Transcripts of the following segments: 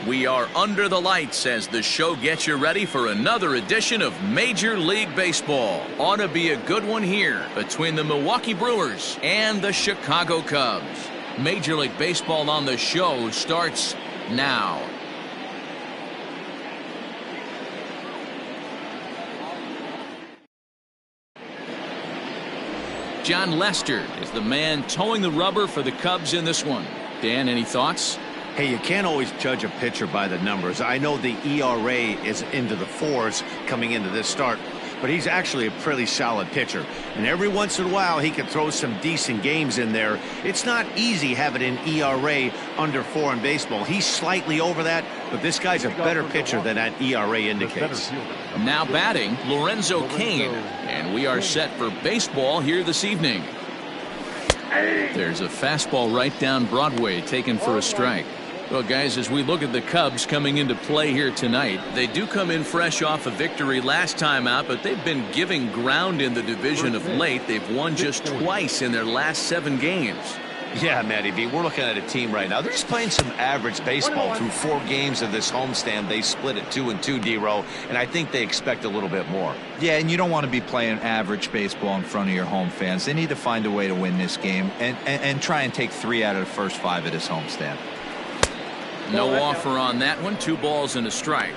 We are under the lights as the show gets you ready for another edition of Major League Baseball. Ought to be a good one here between the Milwaukee Brewers and the Chicago Cubs. Major League Baseball on the show starts now. John Lester is the man towing the rubber for the Cubs in this one. Dan, any thoughts? Hey, you can't always judge a pitcher by the numbers. I know the ERA is into the 4s coming into this start, but he's actually a pretty solid pitcher. And every once in a while, he can throw some decent games in there. It's not easy having an ERA under 4 in baseball. He's slightly over that, but this guy's a better pitcher than that ERA indicates. Now batting, Lorenzo Kane. And we are set for baseball here this evening. There's a fastball right down Broadway taken for a strike. Well, guys, as we look at the Cubs coming into play here tonight, they do come in fresh off a victory last time out, but they've been giving ground in the division of late. They've won just twice in their last 7 games. Yeah, Matty V, we're looking at a team right now. They're just playing some average baseball through 4 games of this homestand. They split at 2-2, D-Row, and I think they expect a little bit more. Yeah, and you don't want to be playing average baseball in front of your home fans. They need to find a way to win this game and try and take 3 out of the first 5 of this homestand. No offer on that one. 2 balls and a strike.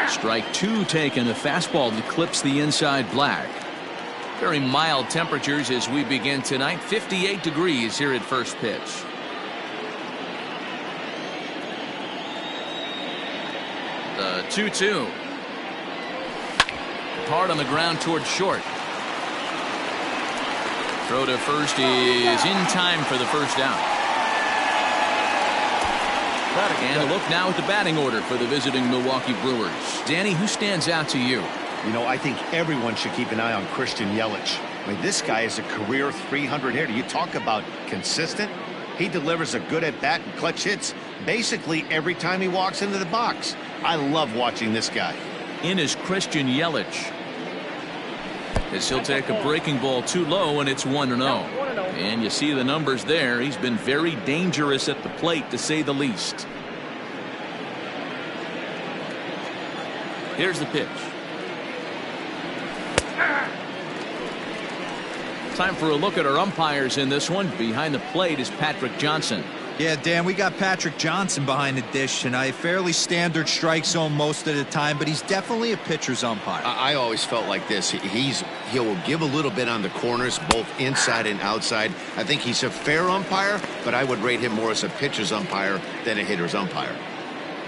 Strike 2 taken. The fastball that clips the inside black. Very mild temperatures as we begin tonight. 58 degrees here at first pitch. The 2-2. Hard on the ground towards short. Throw to first is in time for the first out. And a look now at the batting order for the visiting Milwaukee Brewers. Danny, who stands out to you? You know, I think everyone should keep an eye on Christian Yelich. I mean, this guy is a career 300 hitter. You talk about consistent. He delivers a good at-bat and clutch hits basically every time he walks into the box. I love watching this guy. In is Christian Yelich. As he'll take a breaking ball too low, and it's 1-0. And you see the numbers there. He's been very dangerous at the plate, to say the least. Here's the pitch. Time for a look at our umpires in this one. Behind the plate is Patrick Johnson. Yeah, Dan, we got Patrick Johnson behind the dish tonight. Fairly standard strike zone most of the time, but he's definitely a pitcher's umpire. I always felt like this. He'll give a little bit on the corners, both inside and outside. I think he's a fair umpire, but I would rate him more as a pitcher's umpire than a hitter's umpire.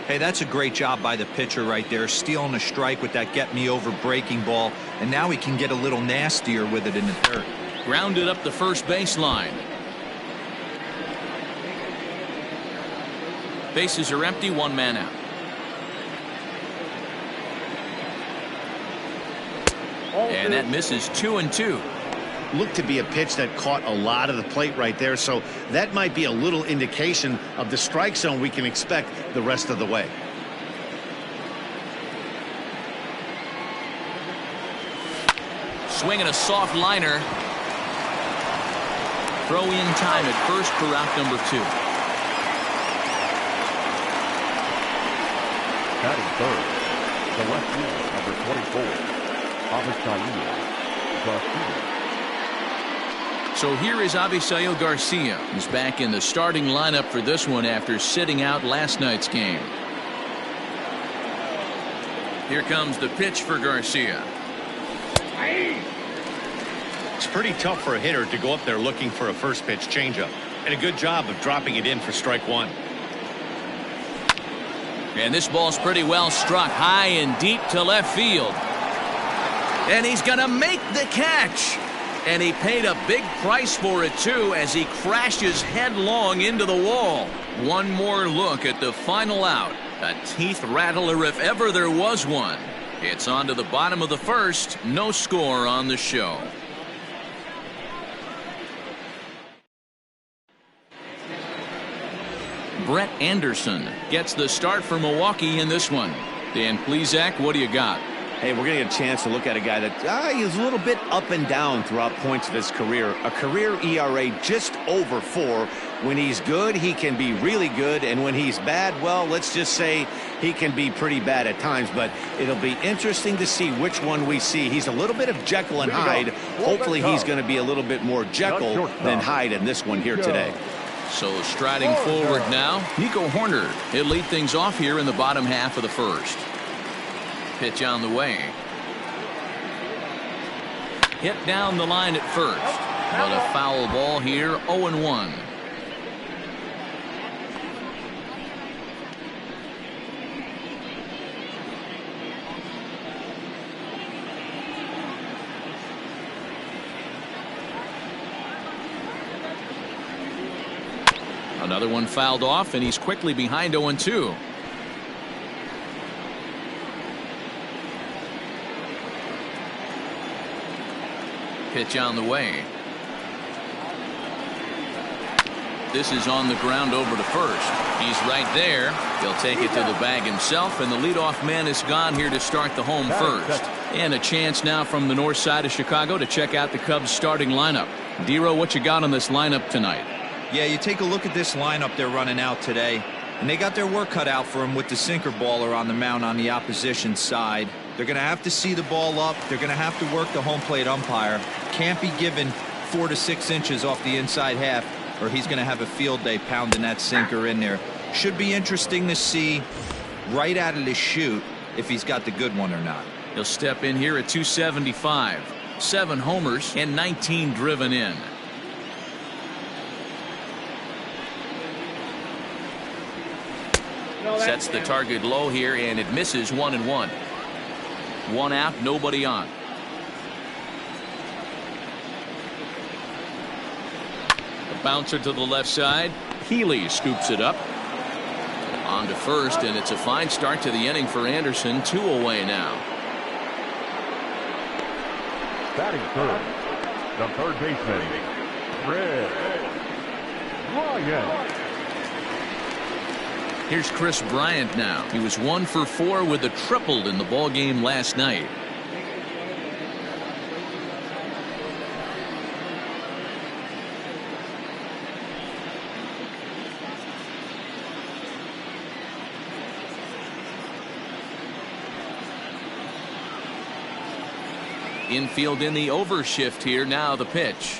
Hey, that's a great job by the pitcher right there, stealing a strike with that get-me-over breaking ball, and now he can get a little nastier with it in the dirt. Grounded up the first baseline. Bases are empty, 1 man out. And that misses 2-2. Looked to be a pitch that caught a lot of the plate right there, so that might be a little indication of the strike zone we can expect the rest of the way. Swinging a soft liner. Throw in time at first for out number 2. Batting third, the left fielder, number 24, Avisayo Garcia. So here is Avisayo Garcia. He's back in the starting lineup for this one after sitting out last night's game. Here comes the pitch for Garcia. It's pretty tough for a hitter to go up there looking for a first pitch changeup, and a good job of dropping it in for strike 1. And this ball's pretty well struck high and deep to left field. And he's going to make the catch. And he paid a big price for it, too, as he crashes headlong into the wall. One more look at the final out. A teeth rattler if ever there was one. It's on to the bottom of the first. No score on the show. Brett Anderson gets the start for Milwaukee in this one. Dan Plesac, what do you got? Hey, we're going to get a chance to look at a guy that is a little bit up and down throughout points of his career. A career ERA just over 4. When he's good, he can be really good. And when he's bad, well, let's just say he can be pretty bad at times. But it'll be interesting to see which one we see. He's a little bit of Jekyll and Hyde. Hopefully he's going to be a little bit more Jekyll than Hyde in this one here today. So striding forward now, Nico Horner. He'll lead things off here in the bottom half of the first. Pitch on the way. Hit down the line at first. But a foul ball here, 0-1. Another one fouled off, and he's quickly behind 0-2. Pitch on the way. This is on the ground over to first. He's right there. He'll take it to the bag himself, and the leadoff man is gone here to start the home first. And a chance now from the north side of Chicago to check out the Cubs starting lineup. Dero, what you got on this lineup tonight? Yeah, you take a look at this lineup they're running out today, and they got their work cut out for them with the sinker baller on the mound on the opposition side. They're going to have to see the ball up. They're going to have to work the home plate umpire. Can't be given 4 to 6 inches off the inside half, or he's going to have a field day pounding that sinker in there. Should be interesting to see right out of the chute if he's got the good one or not. He'll step in here at 275. 7 homers and 19 driven in. Sets the target low here, and it misses 1-1. 1 out, nobody on. A bouncer to the left side. Healy scoops it up. On to first, and it's a fine start to the inning for Anderson. 2 away now. Batting third, the third baseman, Bryant. Here's Chris Bryant now. He was 1 for 4 with a triple in the ball game last night. Infield in the overshift here. Now the pitch.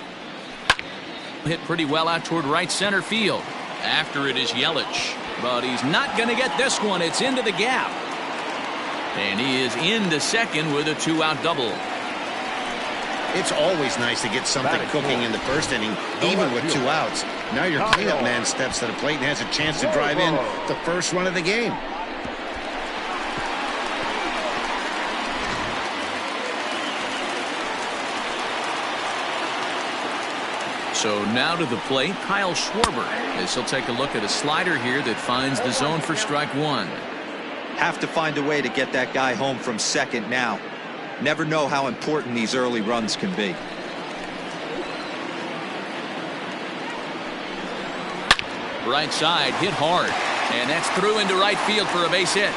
Hit pretty well out toward right center field. After it is Yelich. But he's not going to get this one. It's into the gap. And he is into second with a 2-out double. It's always nice to get something cooking in the first inning, even with 2 outs. Now your cleanup man steps to the plate and has a chance to drive in the first run of the game. So now to the plate, Kyle Schwarber, as he'll take a look at a slider here that finds the zone for strike 1. Have to find a way to get that guy home from second now. Never know how important these early runs can be. Right side, hit hard. And that's through into right field for a base hit.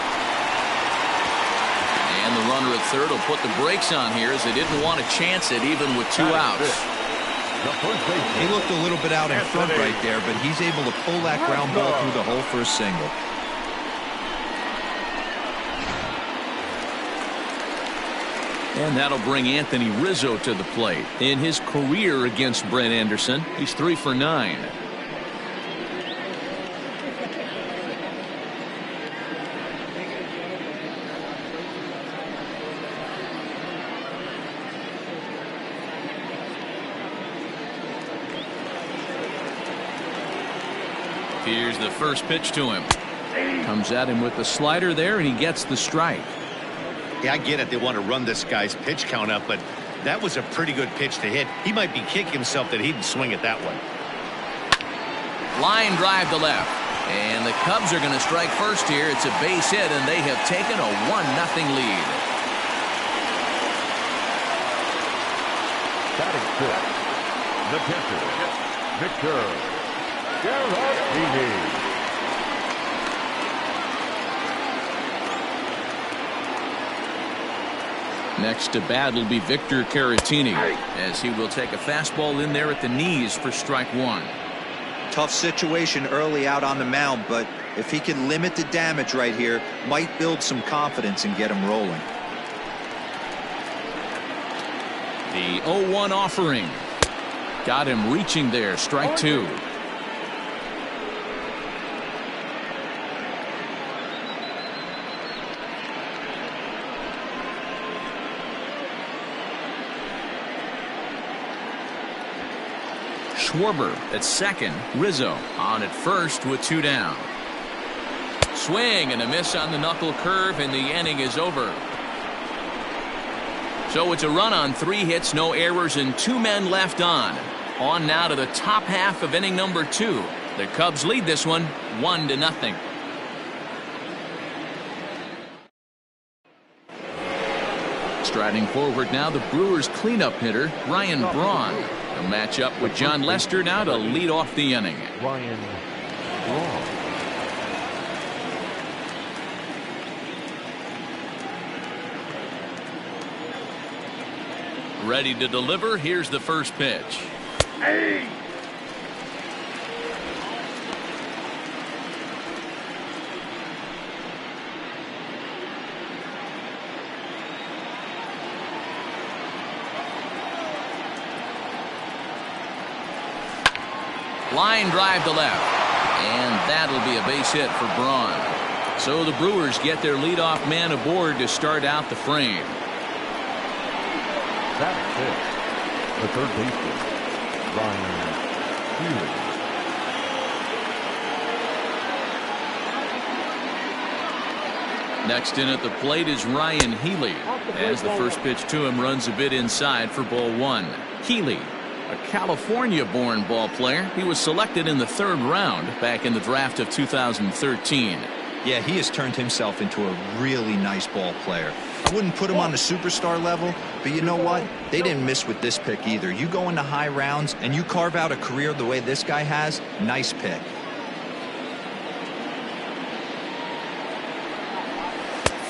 And the runner at third will put the brakes on here as they didn't want to chance it even with 2 outs. He looked a little bit out in front right there, but he's able to pull that ground ball through the hole for a single. And that'll bring Anthony Rizzo to the plate. In his career against Brett Anderson, he's 3 for 9. Here's the first pitch to him. Comes at him with the slider there, and he gets the strike. Yeah, I get it. They want to run this guy's pitch count up, but that was a pretty good pitch to hit. He might be kicking himself that he didn't swing it that way. Line drive to left. And the Cubs are going to strike first here. It's a base hit, and they have taken a 1-0 lead. Batting fifth, the pitcher, Victor Caratini. Next to bat will be Victor Caratini, as he will take a fastball in there at the knees for strike one. Tough situation early out on the mound, but if he can limit the damage right here, might build some confidence and get him rolling. The 0-1 offering. Got him reaching there, strike two. Schwarber at second. Rizzo on at first with two down. Swing and a miss on the knuckle curve, and the inning is over. So it's a run on 3 hits, no errors, and 2 men left on. On now to the top half of inning number 2. The Cubs lead this one 1-0. Striding forward now, the Brewers cleanup hitter, Ryan Braun. A matchup with John Lester now to lead off the inning. Ryan Braun. Ready to deliver. Here's the first pitch. Hey. Line drive to left, and that'll be a base hit for Braun. So the Brewers get their leadoff man aboard to start out the frame. That's it. The third baseman, Bryant. Next in at the plate is Ryan Healy, as the first pitch to him runs a bit inside for ball one. Healy, a California-born ball player. He was selected in the 3rd round back in the draft of 2013. Yeah, he has turned himself into a really nice ball player. I wouldn't put him on the superstar level, but you know what? They didn't miss with this pick either. You go into high rounds and you carve out a career the way this guy has, nice pick.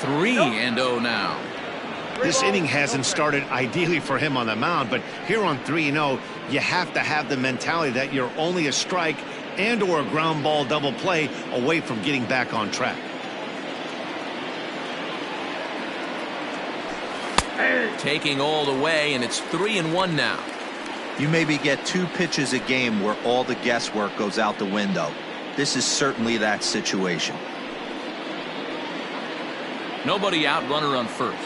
Three and 0 now. This inning hasn't started ideally for him on the mound, but here on 3-0, you have to have the mentality that you're only a strike and or a ground ball double play away from getting back on track. Taking all the way, and it's 3-1 now. You maybe get 2 pitches a game where all the guesswork goes out the window. This is certainly that situation. Nobody out, runner on first.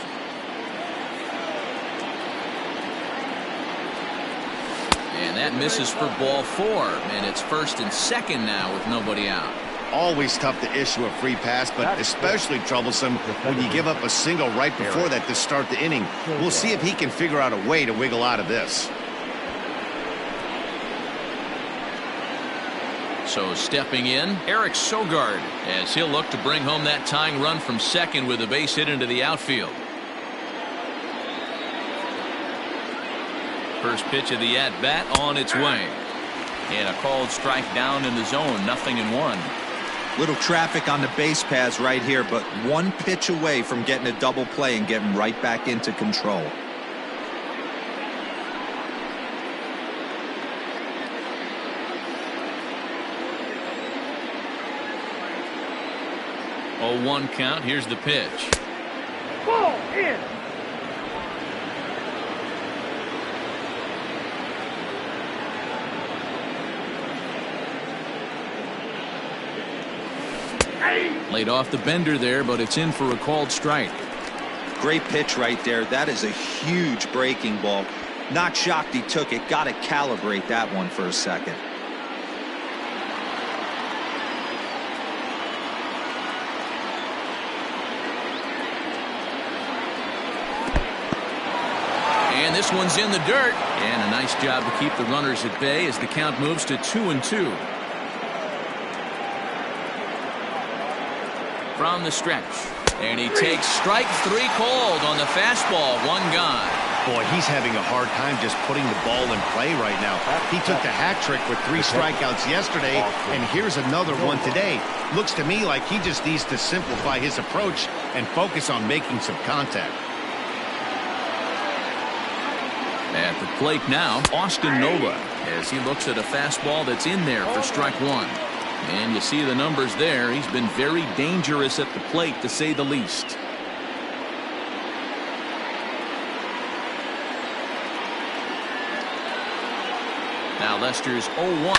And that misses for ball 4, and it's 1st and 2nd now with nobody out. Always tough to issue a free pass, but especially troublesome when you give up a single right before that to start the inning. We'll see if he can figure out a way to wiggle out of this. So stepping in, Eric Sogart, as he'll look to bring home that tying run from second with a base hit into the outfield. First pitch of the at-bat on its way. And a called strike down in the zone, 0-1. Little traffic on the base paths right here, but 1 pitch away from getting a double play and getting right back into control. Oh, 1 count. Here's the pitch. Ball in. Laid off the bender there, but it's in for a called strike. Great pitch right there. That is a huge breaking ball. Not shocked he took it. Got to calibrate that one for a second. And this one's in the dirt. And a nice job to keep the runners at bay as the count moves to 2-2. From the stretch, and he takes strike 3 called on the fastball, 1 gone. Boy, he's having a hard time just putting the ball in play right now. He took the hat trick with 3 strikeouts yesterday, and here's another one today. Looks to me like he just needs to simplify his approach and focus on making some contact. At the plate now, Austin Nova, as he looks at a fastball that's in there for strike one. And you see the numbers there. He's been very dangerous at the plate, to say the least. Now Lester's 0-1.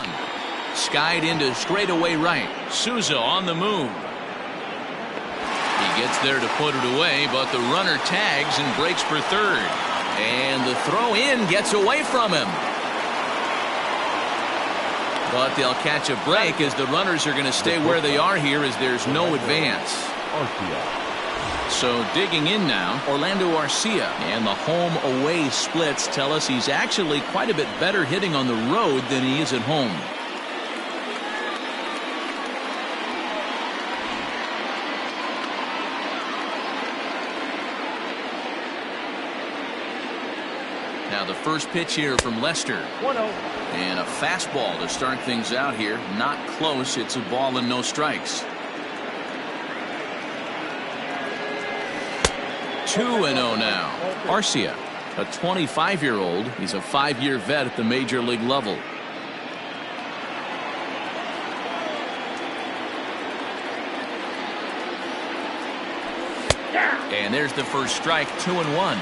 Skied into straightaway right. Souza on the move. He gets there to put it away, but the runner tags and breaks for third. And the throw in gets away from him. But they'll catch a break as the runners are going to stay where they are here as there's no advance. So digging in now, Orlando Garcia. And the home-away splits tell us he's actually quite a bit better hitting on the road than he is at home. Now the first pitch here from Lester. 1-0. And a fastball to start things out here. Not close. It's a ball and no strikes. 2-0 now. Garcia, a 25-year-old. He's a 5-year vet at the major league level. And there's the first strike. 2-1.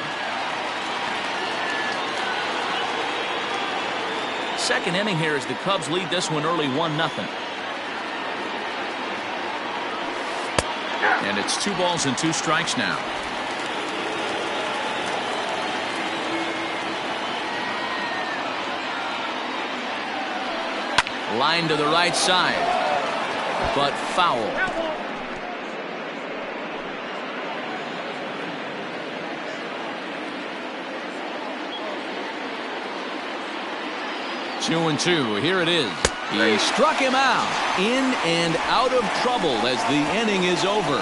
Second inning here as the Cubs lead this one early 1-0. And it's 2 balls and 2 strikes now. Line to the right side, but foul. Two and two. Here it is. He struck him out. In and out of trouble as the inning is over.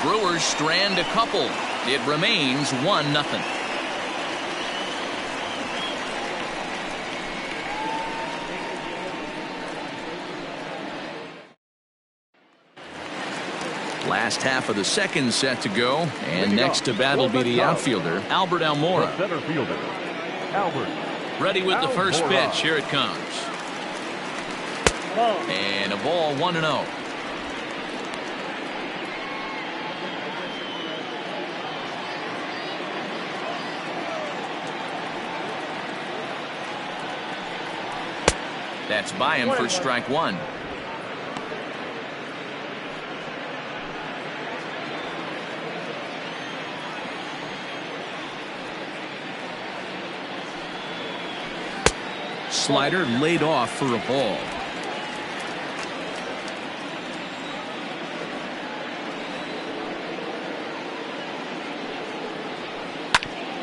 Brewers strand a couple. It remains 1-0. Last half of the second set to go, and next to bat will be the outfielder, Albert Almora. Center fielder, Albert. Ready with the first pitch. Here it comes. And a ball, 1-0. That's by him for strike one. Slider laid off for a ball.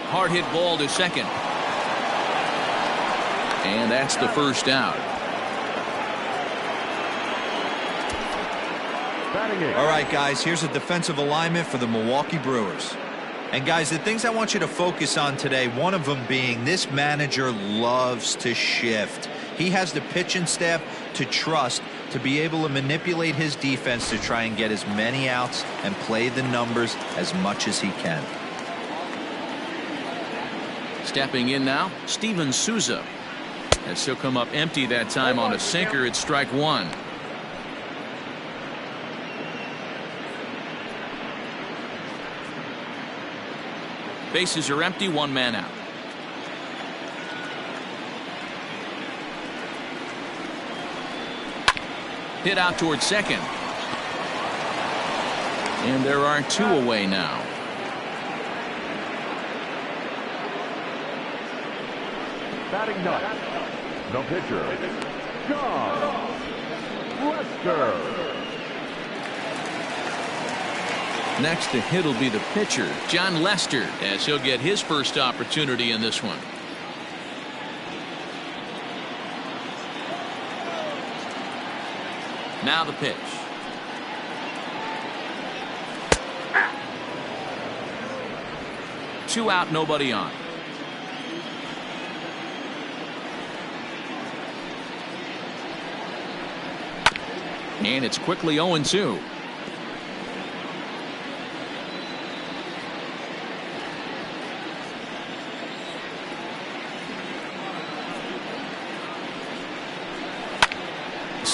Hard hit ball to second. And that's the first out. All right, guys, here's a defensive alignment for the Milwaukee Brewers. And guys, the things I want you to focus on today, one of them being this manager loves to shift. He has the pitching staff to trust to be able to manipulate his defense to try and get as many outs and play the numbers as much as he can. Stepping in now, Steven Souza. As he'll come up empty that time on a sinker at strike one. Bases are empty, 1 man out. Hit out towards second. And there are 2 away now. Batting ninth, the pitcher, John Lester. Next to hit will be the pitcher, John Lester, as he'll get his first opportunity in this one. Now the pitch. Two out, nobody on. And it's quickly 0-2.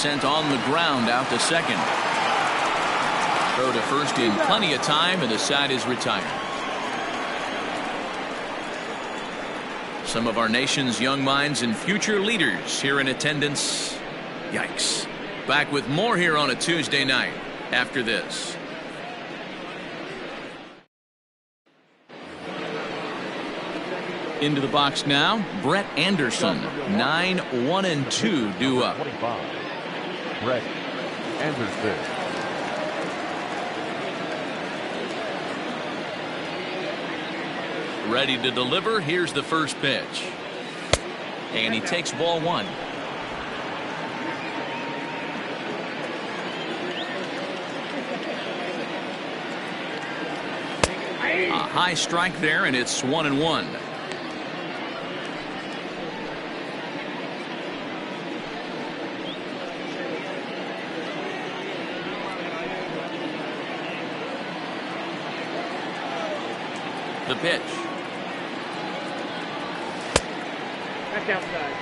sent on the ground out to second. Throw to first in plenty of time, and the side is retired. Some of our nation's young minds and future leaders here in attendance. Yikes. Back with more here on a Tuesday night after this. Into the box now, Brett Anderson. 9-1-2 due up. Brett Anderson. Ready to deliver. Here's the first pitch. And he takes ball one. A high strike there, and it's 1-1. The pitch. Back outside.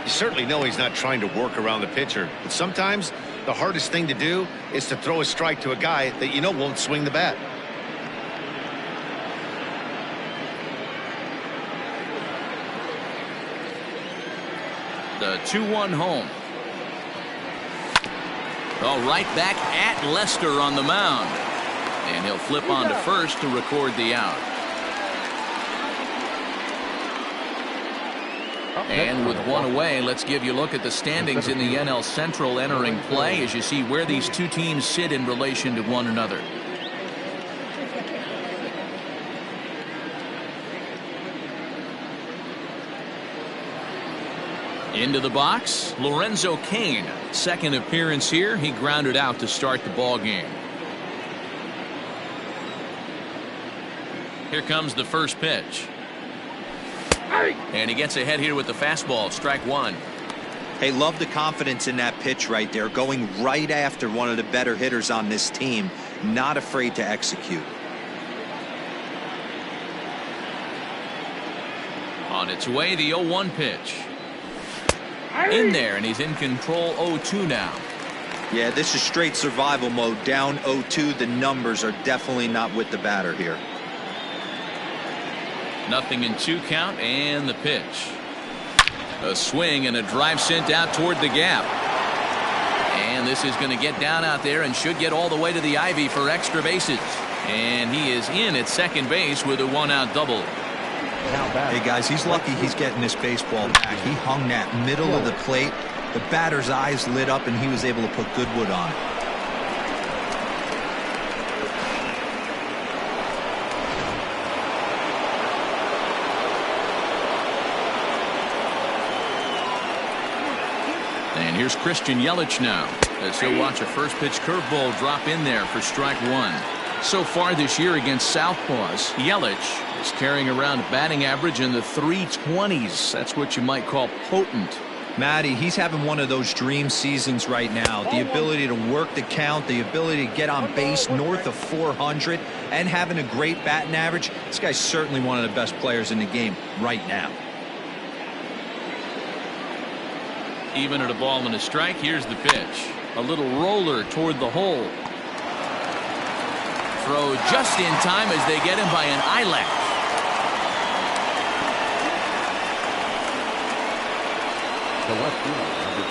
You certainly know he's not trying to work around the pitcher, but sometimes the hardest thing to do is to throw a strike to a guy that you know won't swing the bat. The 2-1 home. Oh, right back at Lester on the mound. And he'll flip on to first to record the out. And with one away, let's give you a look at the standings in the NL Central entering play as you see where these two teams sit in relation to one another. Into the box, Lorenzo Kane. Second appearance here. He grounded out to start the ball game. Here comes the first pitch. And he gets ahead here with the fastball. Strike one. Hey, love the confidence in that pitch right there. Going right after one of the better hitters on this team. Not afraid to execute. On its way, the 0-1 pitch. In there, and he's in control. 0-2 now. Yeah, this is straight survival mode. Down 0-2. The numbers are definitely not with the batter here. Nothing in 2 count, and the pitch. A swing and a drive sent out toward the gap. And this is going to get down out there and should get all the way to the ivy for extra bases. And he is in at second base with a 1-out double. Hey guys, he's lucky he's getting this baseball back. He hung that middle of the plate. The batter's eyes lit up and he was able to put good wood on it. And here's Christian Yelich now as he'll watch a first pitch curveball drop in there for strike one. So far this year against Southpaws, Yelich is carrying around batting average in the 320s. That's what you might call potent. Matty, he's having one of those dream seasons right now. The ability to work the count, the ability to get on base north of 400, and having a great batting average. This guy's certainly one of the best players in the game right now. Even at a ball and a strike, here's the pitch. A little roller toward the hole. Throw just in time as they get him by an eyelash. The left fielder, number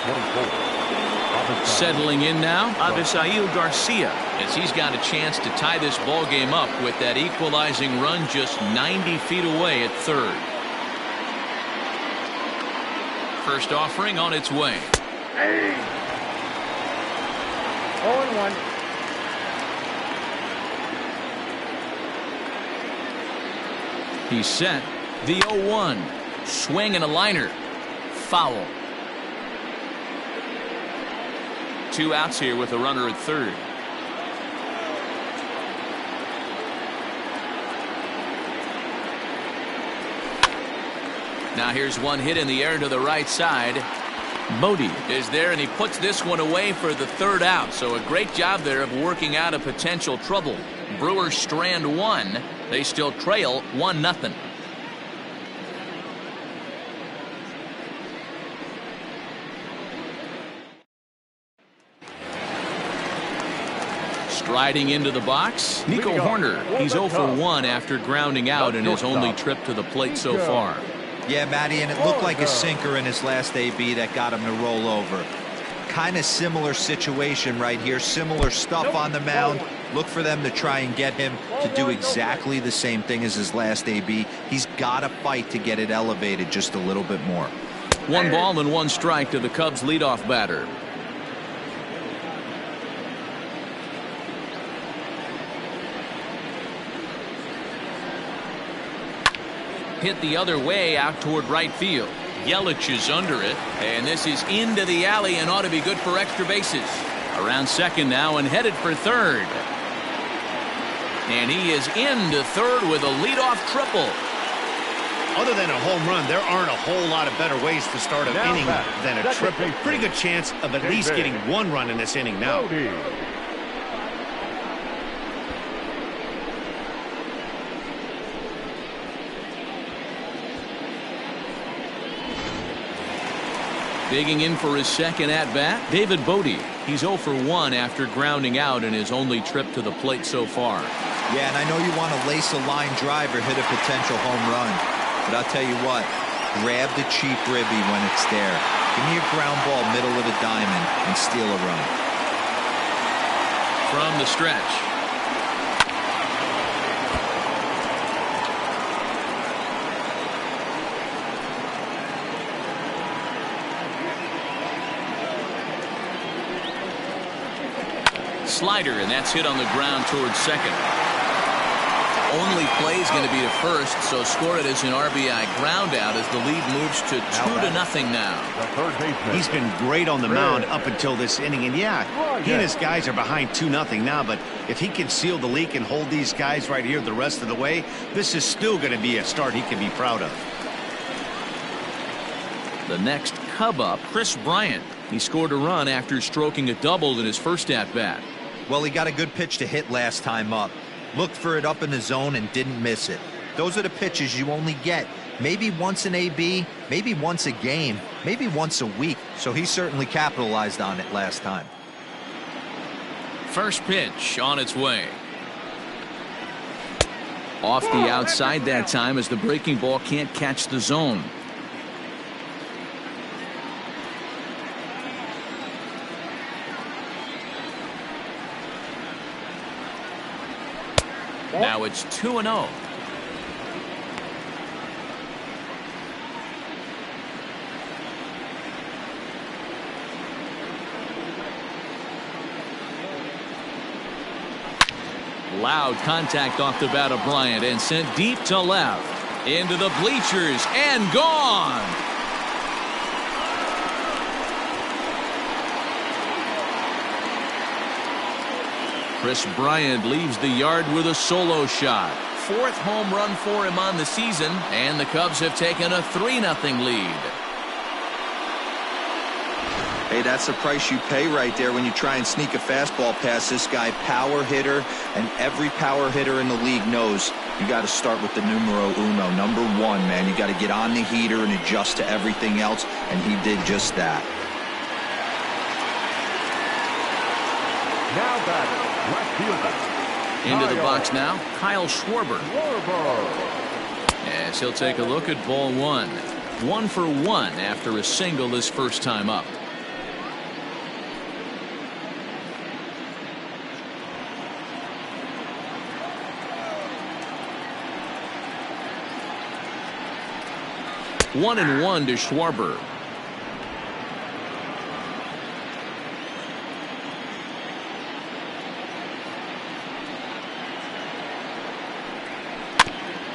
24. Settling in now, Avisayo Garcia, as he's got a chance to tie this ball game up with that equalizing run just 90 feet away at third. First offering on its way. 0-1. He's set. The 0-1. Swing and a liner. Foul. 2 outs here with a runner at third. Now here's one hit in the air to the right side. Bodie is there, and he puts this one away for the third out. So a great job there of working out a potential trouble. Brewers strand one. They still trail 1-0. Riding into the box, Nico Horner. He's 0 for 1 after grounding out in his only trip to the plate so far. Yeah, Matty, and it looked like a sinker in his last AB that got him to roll over. Kind of similar situation right here, similar stuff on the mound. Look for them to try and get him to do exactly the same thing as his last AB. He's got to fight to get it elevated just a little bit more. 1 ball and 1 strike to the Cubs leadoff batter. Hit the other way out toward right field. Yelich is under it, and this is into the alley and ought to be good for extra bases. Around second now and headed for third. And he is into third with a leadoff triple. Other than a home run, there aren't a whole lot of better ways to start an inning than a triple. Pretty good chance of at least getting 1 run in this inning now. Digging in for his second at-bat, David Bodie. He's 0 for 1 after grounding out in his only trip to the plate so far. Yeah, and I know you want to lace a line drive or hit a potential home run. But I'll tell you what, grab the cheap ribby when it's there. Give me a ground ball middle of the diamond and steal a run. From the stretch. Slider, and that's hit on the ground towards second. Only play is going to be to first, so score it as an RBI ground out as the lead moves to 2-0 now. He's been great on the mound up until this inning, and yeah, he and his guys are behind 2-0 now, but if he can seal the leak and hold these guys right here the rest of the way, this is still going to be a start he can be proud of. The next Cub up, Kris Bryant. He scored a run after stroking a double in his first at-bat. Well, he got a good pitch to hit last time up. Looked for it up in the zone and didn't miss it. Those are the pitches you only get maybe once an AB, maybe once a game, maybe once a week. So he certainly capitalized on it last time. First pitch on its way. Off the outside that time as the breaking ball can't catch the zone. Now it's 2-0. Loud contact off the bat of Bryant and sent deep to left. Into the bleachers and gone. Kris Bryant leaves the yard with a solo shot. 4th home run for him on the season, and the Cubs have taken a 3-0 lead. Hey, that's the price you pay right there when you try and sneak a fastball past this guy. Power hitter, and every power hitter in the league knows you got to start with the numero uno, number 1, man. You got to get on the heater and adjust to everything else, and he did just that. Now batting, left fielder. Into the box now, Kyle Schwarber. As he'll take a look at ball 1. 1 for 1 after a single his first time up. One and 1 to Schwarber.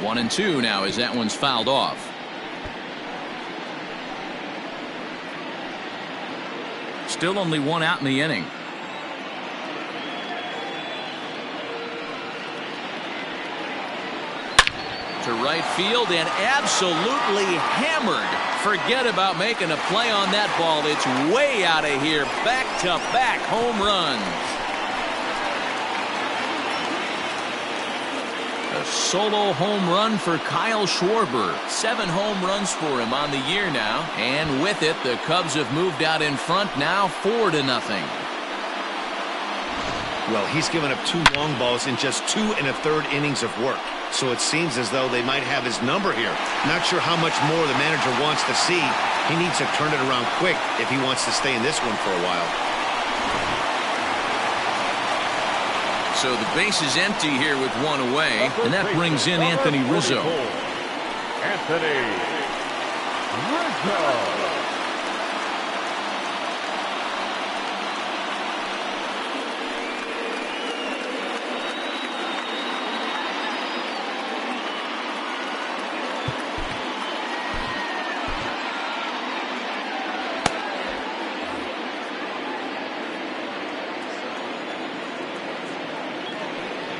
One and 2 now as that one's fouled off. Still only 1 out in the inning. To right field and absolutely hammered. Forget about making a play on that ball. It's way out of here. Back-to-back home runs. A solo home run for Kyle Schwarber. 7 home runs for him on the year now. And with it, the Cubs have moved out in front now 4-0. Well, he's given up 2 long balls in just 2 1/3 innings of work. So it seems as though they might have his number here. Not sure how much more the manager wants to see. He needs to turn it around quick if he wants to stay in this one for a while. So the base is empty here with 1 away, and that brings in Anthony Rizzo. Anthony Rizzo.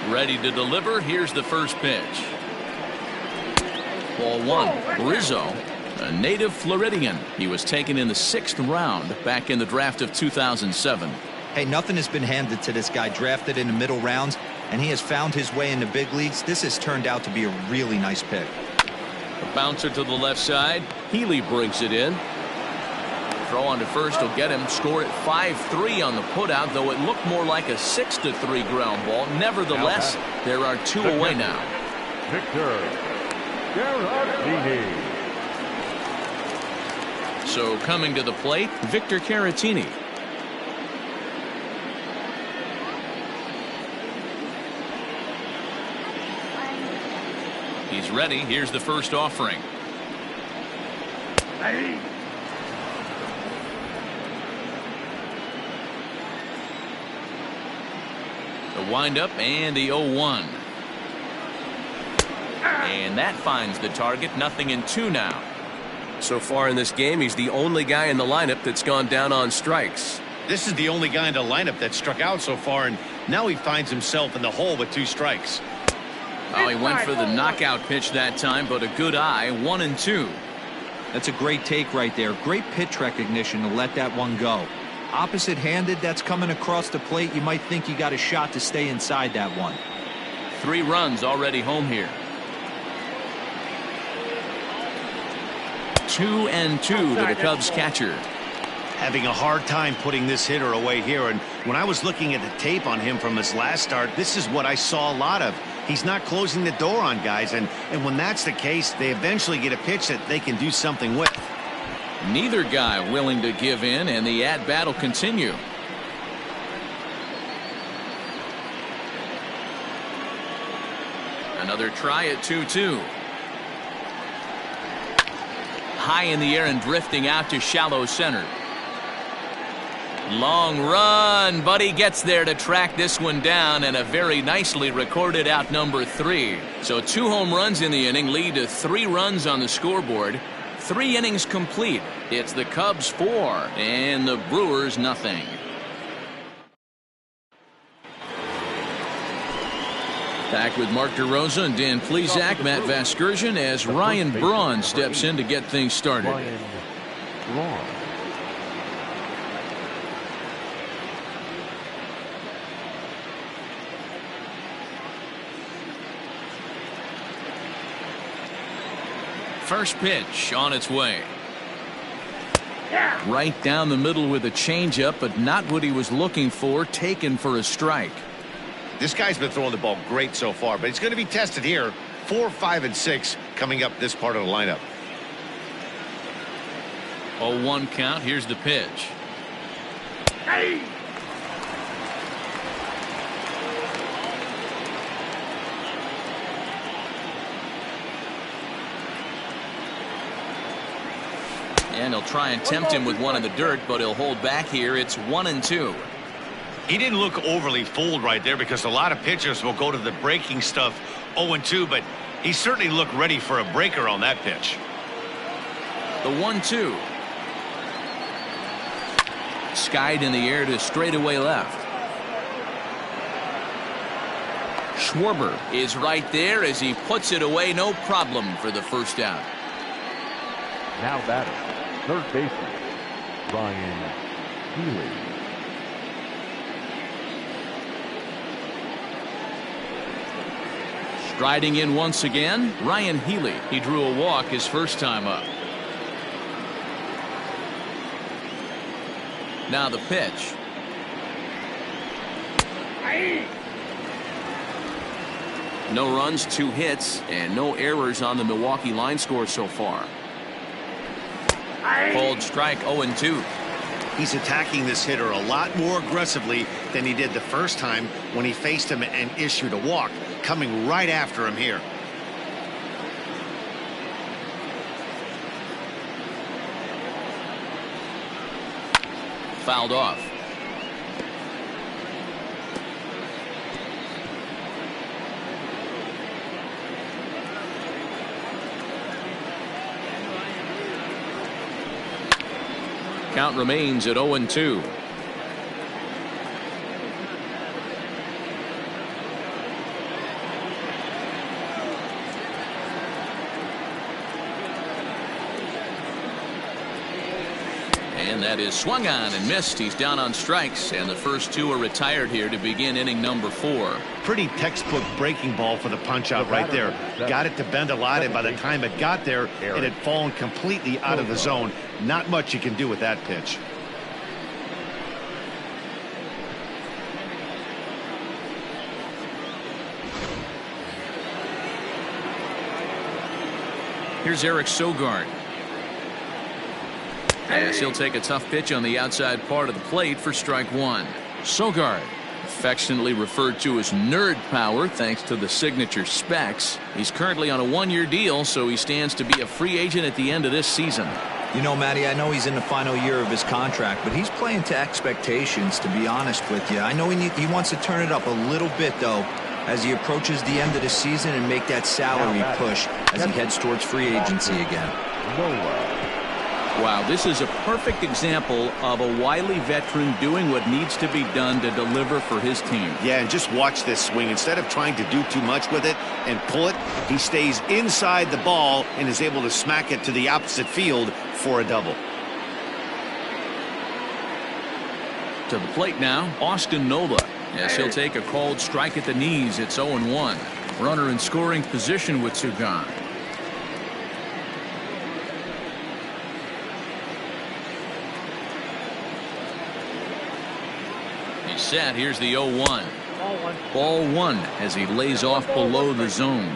Ready to deliver. Here's the first pitch. Ball 1. Rizzo, a native Floridian. He was taken in the 6th round back in the draft of 2007. Hey, nothing has been handed to this guy. Drafted in the middle rounds, and he has found his way in the big leagues. This has turned out to be a really nice pick. A bouncer to the left side. Healy brings it in. Throw on to first will get him. Score at 5-3 on the putout, though it looked more like a 6-3 ground ball. Nevertheless, there are 2 away now. Victor Caratini. So coming to the plate, Victor Caratini. He's ready. Here's the first offering. The windup and the 0-1. And that finds the target. 0-2 now. So far in this game, he's the only guy in the lineup that's gone down on strikes. This is the only guy in the lineup that struck out so far, and now he finds himself in the hole with 2 strikes. Oh, he went for the knockout pitch that time, but a good eye. 1-2. That's a great take right there. Great pitch recognition to let that one go. Opposite-handed, that's coming across the plate. You might think you got a shot to stay inside that one. 3 runs already home here. 2-2 to the Cubs catcher. Having a hard time putting this hitter away here, and when I was looking at the tape on him from his last start, this is what I saw a lot of. He's not closing the door on guys, and when that's the case, they eventually get a pitch that they can do something with. Neither guy willing to give in, and the at-bat will continue. Another try at 2-2. High in the air and drifting out to shallow center. Long run, but he gets there to track this one down, and a very nicely recorded out number 3. So 2 home runs in the inning lead to 3 runs on the scoreboard. 3 innings complete. It's the Cubs 4 and the Brewers nothing. Back with Mark DeRosa and Dan Plesac, Matt Vasgersian, as Ryan Braun steps in to get things started. Ryan Braun. First pitch on its way. Right down the middle with a changeup, but not what he was looking for. Taken for a strike. This guy's been throwing the ball great so far, but he's going to be tested here. 4, 5, and 6 coming up this part of the lineup. 0-1 count. Here's the pitch. Hey! And he'll try and tempt him with one in the dirt, but he'll hold back here. It's 1-2. He didn't look overly fooled right there, because a lot of pitchers will go to the breaking stuff 0-2, but he certainly looked ready for a breaker on that pitch. The 1-2. Skied in the air to straightaway left. Schwarber is right there as he puts it away. No problem for the first out. Now batting, third baseman, Bryant Healy. Striding in once again, Ryan Healy. He drew a walk his first time up. Now the pitch. No runs, 2 hits, and no errors on the Milwaukee line score so far. Called strike 0-2. He's attacking this hitter a lot more aggressively than he did the first time when he faced him and issued a walk, coming right after him here. Fouled off. Count remains at 0-2. And that is swung on and missed. He's down on strikes, and the first 2 are retired here to begin inning number 4. Pretty textbook breaking ball for the punch out right there. Got it to bend a lot, and by the time it got there, it had fallen completely out of the zone. Not much you can do with that pitch. Here's Eric Sogart. As he'll take a tough pitch on the outside part of the plate for strike 1. Sogart, affectionately referred to as nerd power thanks to the signature specs. He's currently on a 1-year deal, so he stands to be a free agent at the end of this season. You know, Matty, I know he's in the final year of his contract, but he's playing to expectations, to be honest with you. I know he wants to turn it up a little bit, though, as he approaches the end of the season and make that salary push as he heads towards free agency again. Wow, this is a perfect example of a wily veteran doing what needs to be done to deliver for his team. Yeah, and just watch this swing. Instead of trying to do too much with it and pull it, he stays inside the ball and is able to smack it to the opposite field for a double. To the plate now, Austin Nola, as he'll take a called strike at the knees. It's 0-1. Runner in scoring position with Sogart. He's set. Here's the 0-1. Ball 1 as he lays off below the zone.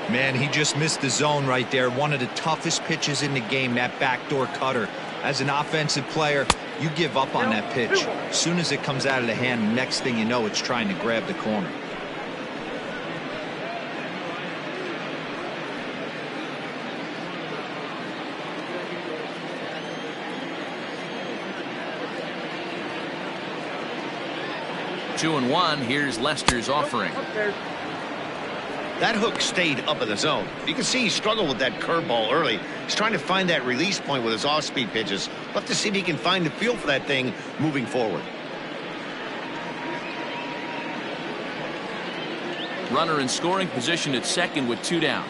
Man, he just missed the zone right there. One of the toughest pitches in the game, that backdoor cutter. As an offensive player, you give up on that pitch. As soon as it comes out of the hand, next thing you know, it's trying to grab the corner. Two and one. Here's Lester's offering. That hook stayed up in the zone. You can see he struggled with that curveball early. He's trying to find that release point with his off-speed pitches. We'll have to see if he can find the feel for that thing moving forward. Runner in scoring position at second with 2 down.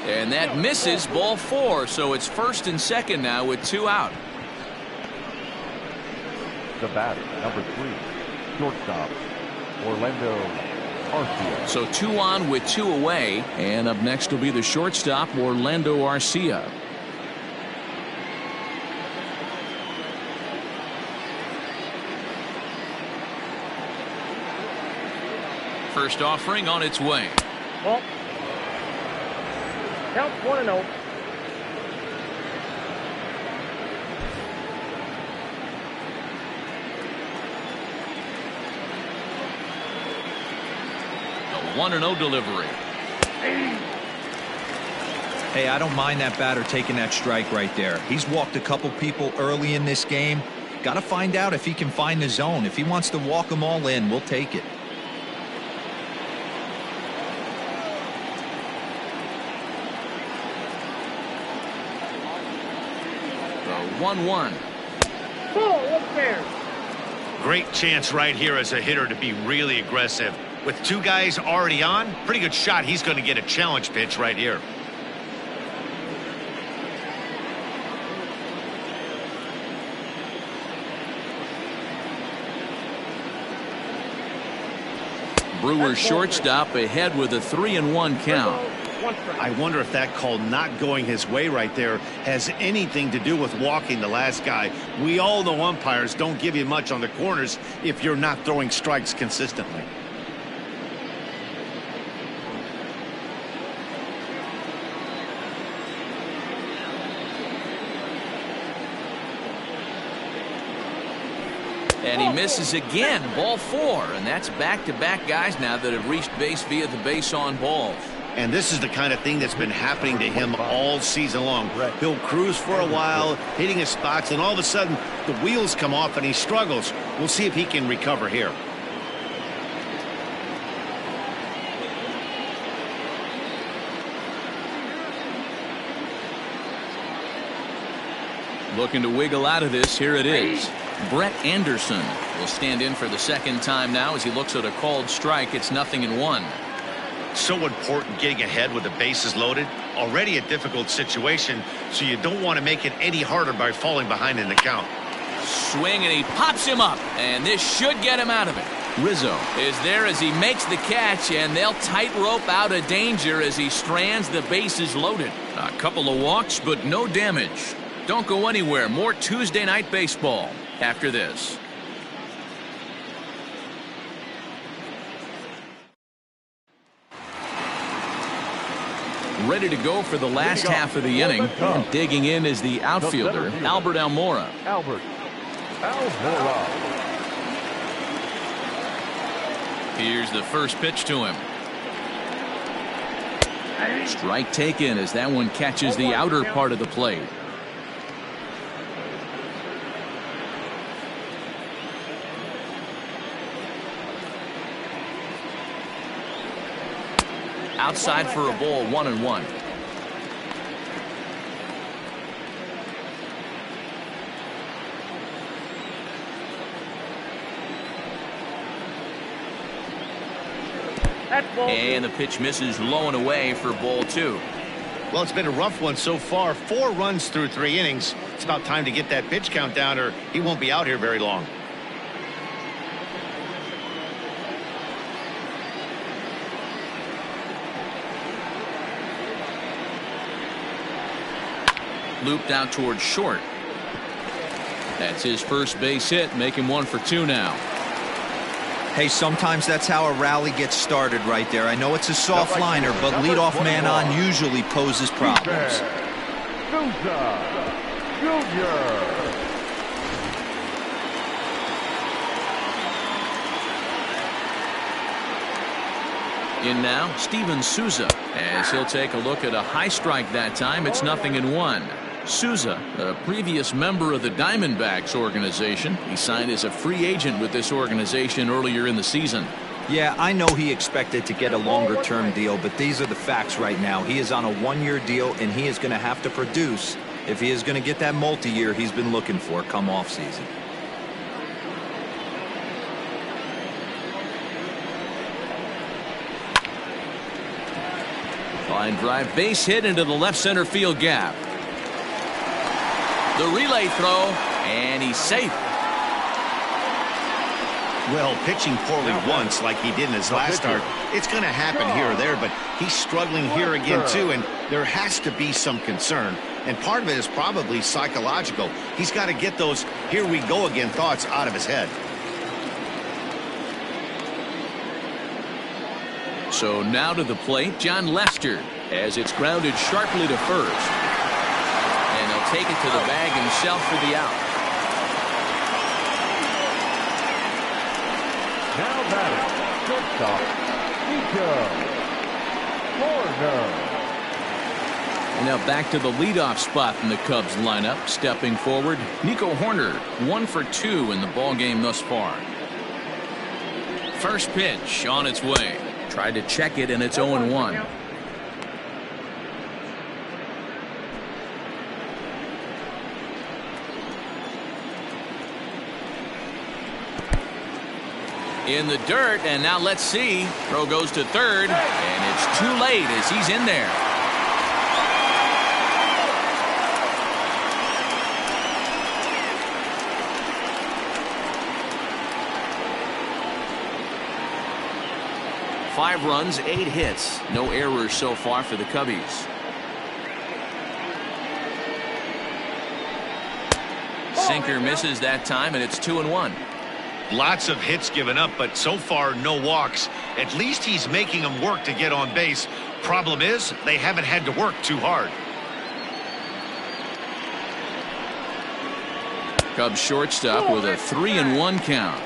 And that misses, ball 4, so it's first and second now with 2 out. The batter, number 3, shortstop, Orlando Garcia. So 2 on with 2 away, and up next will be the shortstop, Orlando Garcia. First offering on its way. Well, count 1-0. A 1-0 delivery. Hey, I don't mind that batter taking that strike right there. He's walked a couple people early in this game. Got to find out if he can find the zone. If he wants to walk them all in, we'll take it. The 1-1. Ball upstairs. Great chance right here as a hitter to be really aggressive. With 2 guys already on, pretty good shot. He's going to get a challenge pitch right here. Brewers shortstop ahead with a 3-1 count. One strike. I wonder if that call not going his way right there has anything to do with walking the last guy. We all know umpires don't give you much on the corners if you're not throwing strikes consistently. And he misses again. Ball 4. And that's back-to-back guys now that have reached base via the base on balls. And this is the kind of thing that's been happening to him all season long. He'll cruise for a while, hitting his spots, and all of a sudden the wheels come off and he struggles. We'll see if he can recover here. Looking to wiggle out of this. Here it is. Brett Anderson will stand in for the second time now as he looks at a called strike. It's 0-1. So important getting ahead with the bases loaded. Already a difficult situation, so you don't want to make it any harder by falling behind in the count. Swing, and he pops him up, and this should get him out of it. Rizzo is there as he makes the catch, and they'll tightrope out of danger as he strands the bases loaded. A couple of walks, but no damage. Don't go anywhere. More Tuesday night baseball after this. Ready to go for the last half of the inning. And digging in is the outfielder, Albert Almora. Almora. Here's the first pitch to him. Strike taken as that one catches the outer part of the plate. Outside for a ball, 1-1. And the pitch misses low and away for ball 2. Well, it's been a rough one so far. 4 runs through 3 innings. It's about time to get that pitch count down or he won't be out here very long. Looped out towards short. That's his first base hit. Make him 1 for 2 now. Hey, sometimes that's how a rally gets started right there. I know it's a soft liner, but leadoff man on usually poses problems. Souza Jr. In now, Steven Souza, as he'll take a look at a high strike that time. It's 0-1. Souza, a previous member of the Diamondbacks organization. He signed as a free agent with this organization earlier in the season. Yeah, I know he expected to get a longer-term deal, but these are the facts right now. He is on a 1-year deal, and he is going to have to produce if he is going to get that multi-year he's been looking for come off-season. Line drive, base hit into the left center field gap. The relay throw, and he's safe. Well, pitching poorly once like he did in his last start, it's going to happen here or there, but he's struggling here again too, and there has to be some concern. And part of it is probably psychological. He's got to get those here we go again thoughts out of his head. So now to the plate, John Lester, as it's grounded sharply to first. And he'll take it to the bag himself for the out. Now batting, shortstop, Corner. And now back to the leadoff spot in the Cubs lineup. Stepping forward, Nico Horner, 1 for 2 in the ballgame thus far. First pitch on its way. Tried to check it, and it's 0-1. In the dirt, and now let's see. Throw goes to third, and it's too late as he's in there. 5 runs, 8 hits. No errors so far for the Cubbies. Sinker misses that time, and it's 2-1. Lots of hits given up, but so far no walks. At least he's making them work to get on base. Problem is, they haven't had to work too hard. Cubs shortstop with a 3-1 count.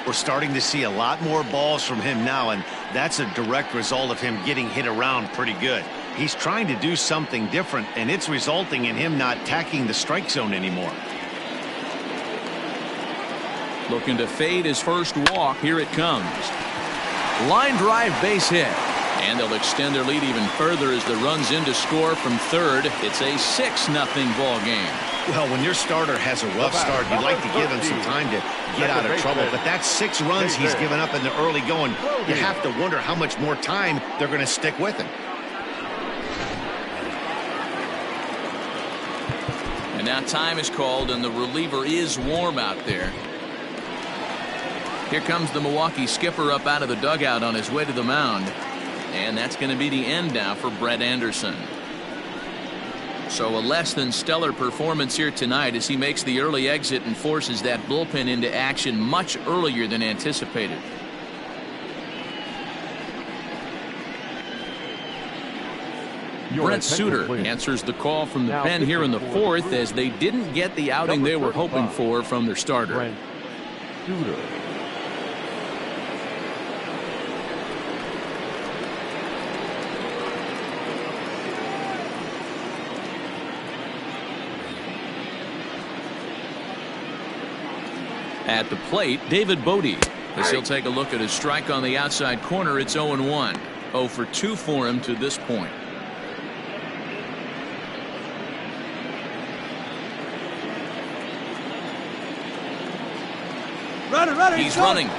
We're starting to see a lot more balls from him now, and that's a direct result of him getting hit around pretty good. He's trying to do something different, and it's resulting in him not tacking the strike zone anymore. Looking to fade his first walk. Here it comes. Line drive, base hit. And they'll extend their lead even further as the run's in to score from third. It's a 6-0 ball game. Well, when your starter has a rough start, you'd like to give him some time to get out of trouble. But that's 6 runs he's given up in the early going. You have to wonder how much more time they're going to stick with him. And now time is called, and the reliever is warm out there. Here comes the Milwaukee skipper up out of the dugout on his way to the mound. And that's going to be the end now for Brett Anderson. So a less than stellar performance here tonight as he makes the early exit and forces that bullpen into action much earlier than anticipated. Brent Suter answers the call from the pen here in the 4th as they didn't get the outing they were hoping for from their starter. Brent Suter. At the plate, David Bodie. As he'll take a look at his strike on the outside corner, it's 0-1. 0 for 2 for him to this point. He's running.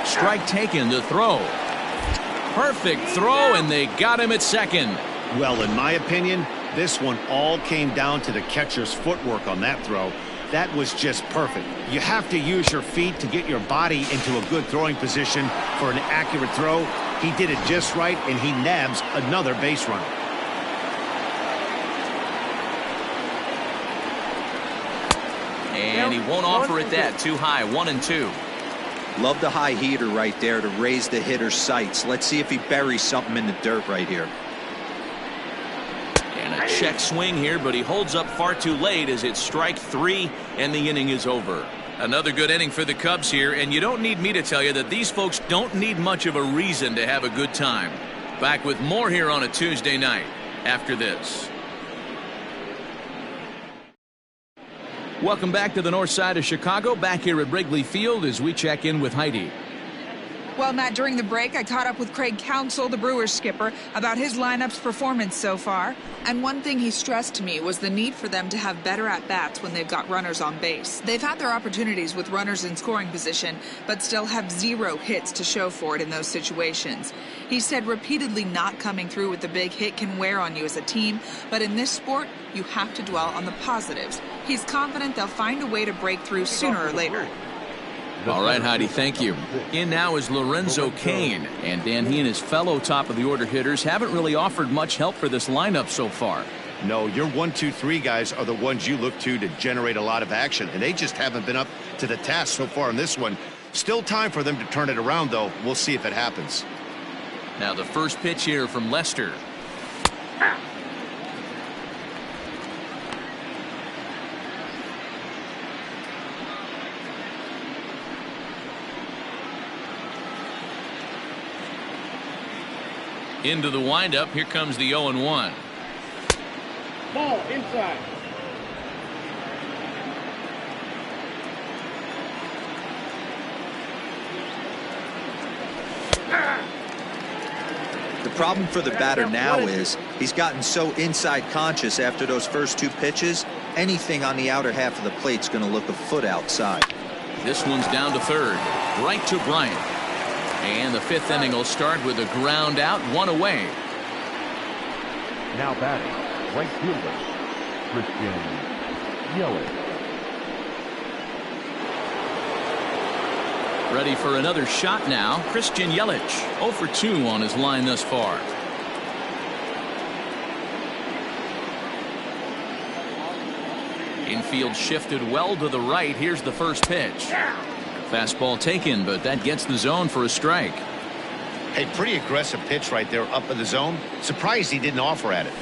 Strike taken, the throw. Perfect throw, and they got him at second. Well, in my opinion, this one all came down to the catcher's footwork on that throw. That was just perfect. You have to use your feet to get your body into a good throwing position for an accurate throw. He did it just right, and he nabs another base runner. And he won't offer it that. Too high. 1-2. Love the high heater right there to raise the hitter's sights. Let's see if he buries something in the dirt right here. And a check swing here, but he holds up far too late as it's strike 3 and the inning is over. Another good inning for the Cubs here, and you don't need me to tell you that these folks don't need much of a reason to have a good time. Back with more here on a Tuesday night after this. Welcome back to the north side of Chicago, back here at Wrigley Field as we check in with Heidi. Well, Matt, during the break, I caught up with Craig Counsell, the Brewers skipper, about his lineup's performance so far. And one thing he stressed to me was the need for them to have better at-bats when they've got runners on base. They've had their opportunities with runners in scoring position, but still have 0 hits to show for it in those situations. He said repeatedly not coming through with the big hit can wear on you as a team, but in this sport, you have to dwell on the positives. He's confident they'll find a way to break through sooner or later. All right, Heidi, thank you. In now is Lorenzo Kane. And Dan, he and his fellow top-of-the-order hitters haven't really offered much help for this lineup so far. No, your 1, 2, 3 guys are the ones you look to generate a lot of action, and they just haven't been up to the task so far in this one. Still time for them to turn it around, though. We'll see if it happens. Now the first pitch here from Lester. Into the windup. Here comes the 0-1. Ball inside. The problem for the batter now is he's gotten so inside conscious after those first 2 pitches. Anything on the outer half of the plate's going to look a foot outside. This one's down to third. Right to Bryant. And the 5th inning will start with a ground out, 1 away. Now batting, right fielder, Christian Yelich. Ready for another shot now. Christian Yelich 0 for 2 on his line thus far. Infield shifted well to the right. Here's the first pitch. Fastball taken, but that gets the zone for a strike. Hey, pretty aggressive pitch right there up in the zone. Surprised he didn't offer at it.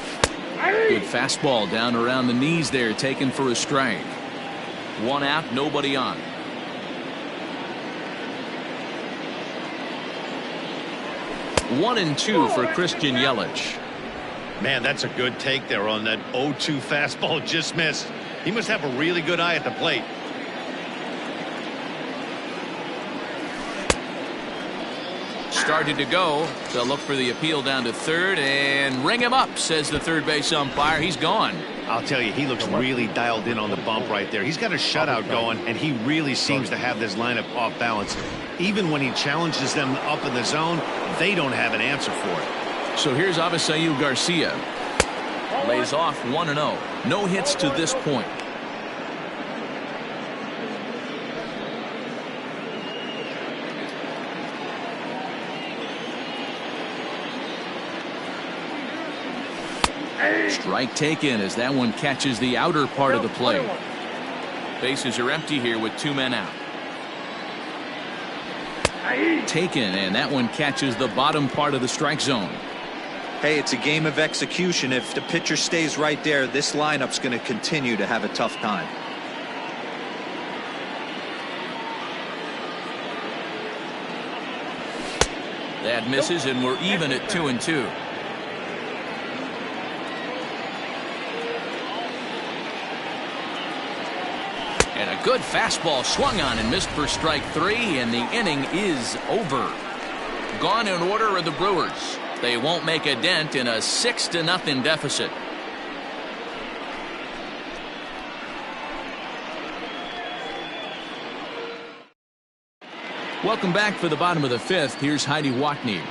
Good fastball down around the knees there, taken for a strike. One out, nobody on. One and two for Christian Yelich. Man, that's a good take there on that 0-2 fastball. Just missed. He must have a really good eye at the plate. Started to go. They'll look for the appeal down to third and ring him up, says the third base umpire. He's gone. I'll tell you, he looks really dialed in on the bump right there. He's got a shutout going, and he really seems to have this lineup off balance. Even when he challenges them up in the zone, they don't have an answer for it. So here's Avisayo Garcia. Lays off 1-0. No hits to this point. Strike taken as that one catches the outer part of the plate. Bases are empty here with 2 men out. Taken, and that one catches the bottom part of the strike zone. Hey, it's a game of execution. If the pitcher stays right there, this lineup's going to continue to have a tough time. That misses, and we're even at 2-2. And a good fastball swung on and missed for strike 3, and the inning is over. Gone in order are the Brewers. They won't make a dent in a 6-0 deficit. Welcome back for the bottom of the 5th. Here's Heidi Watney.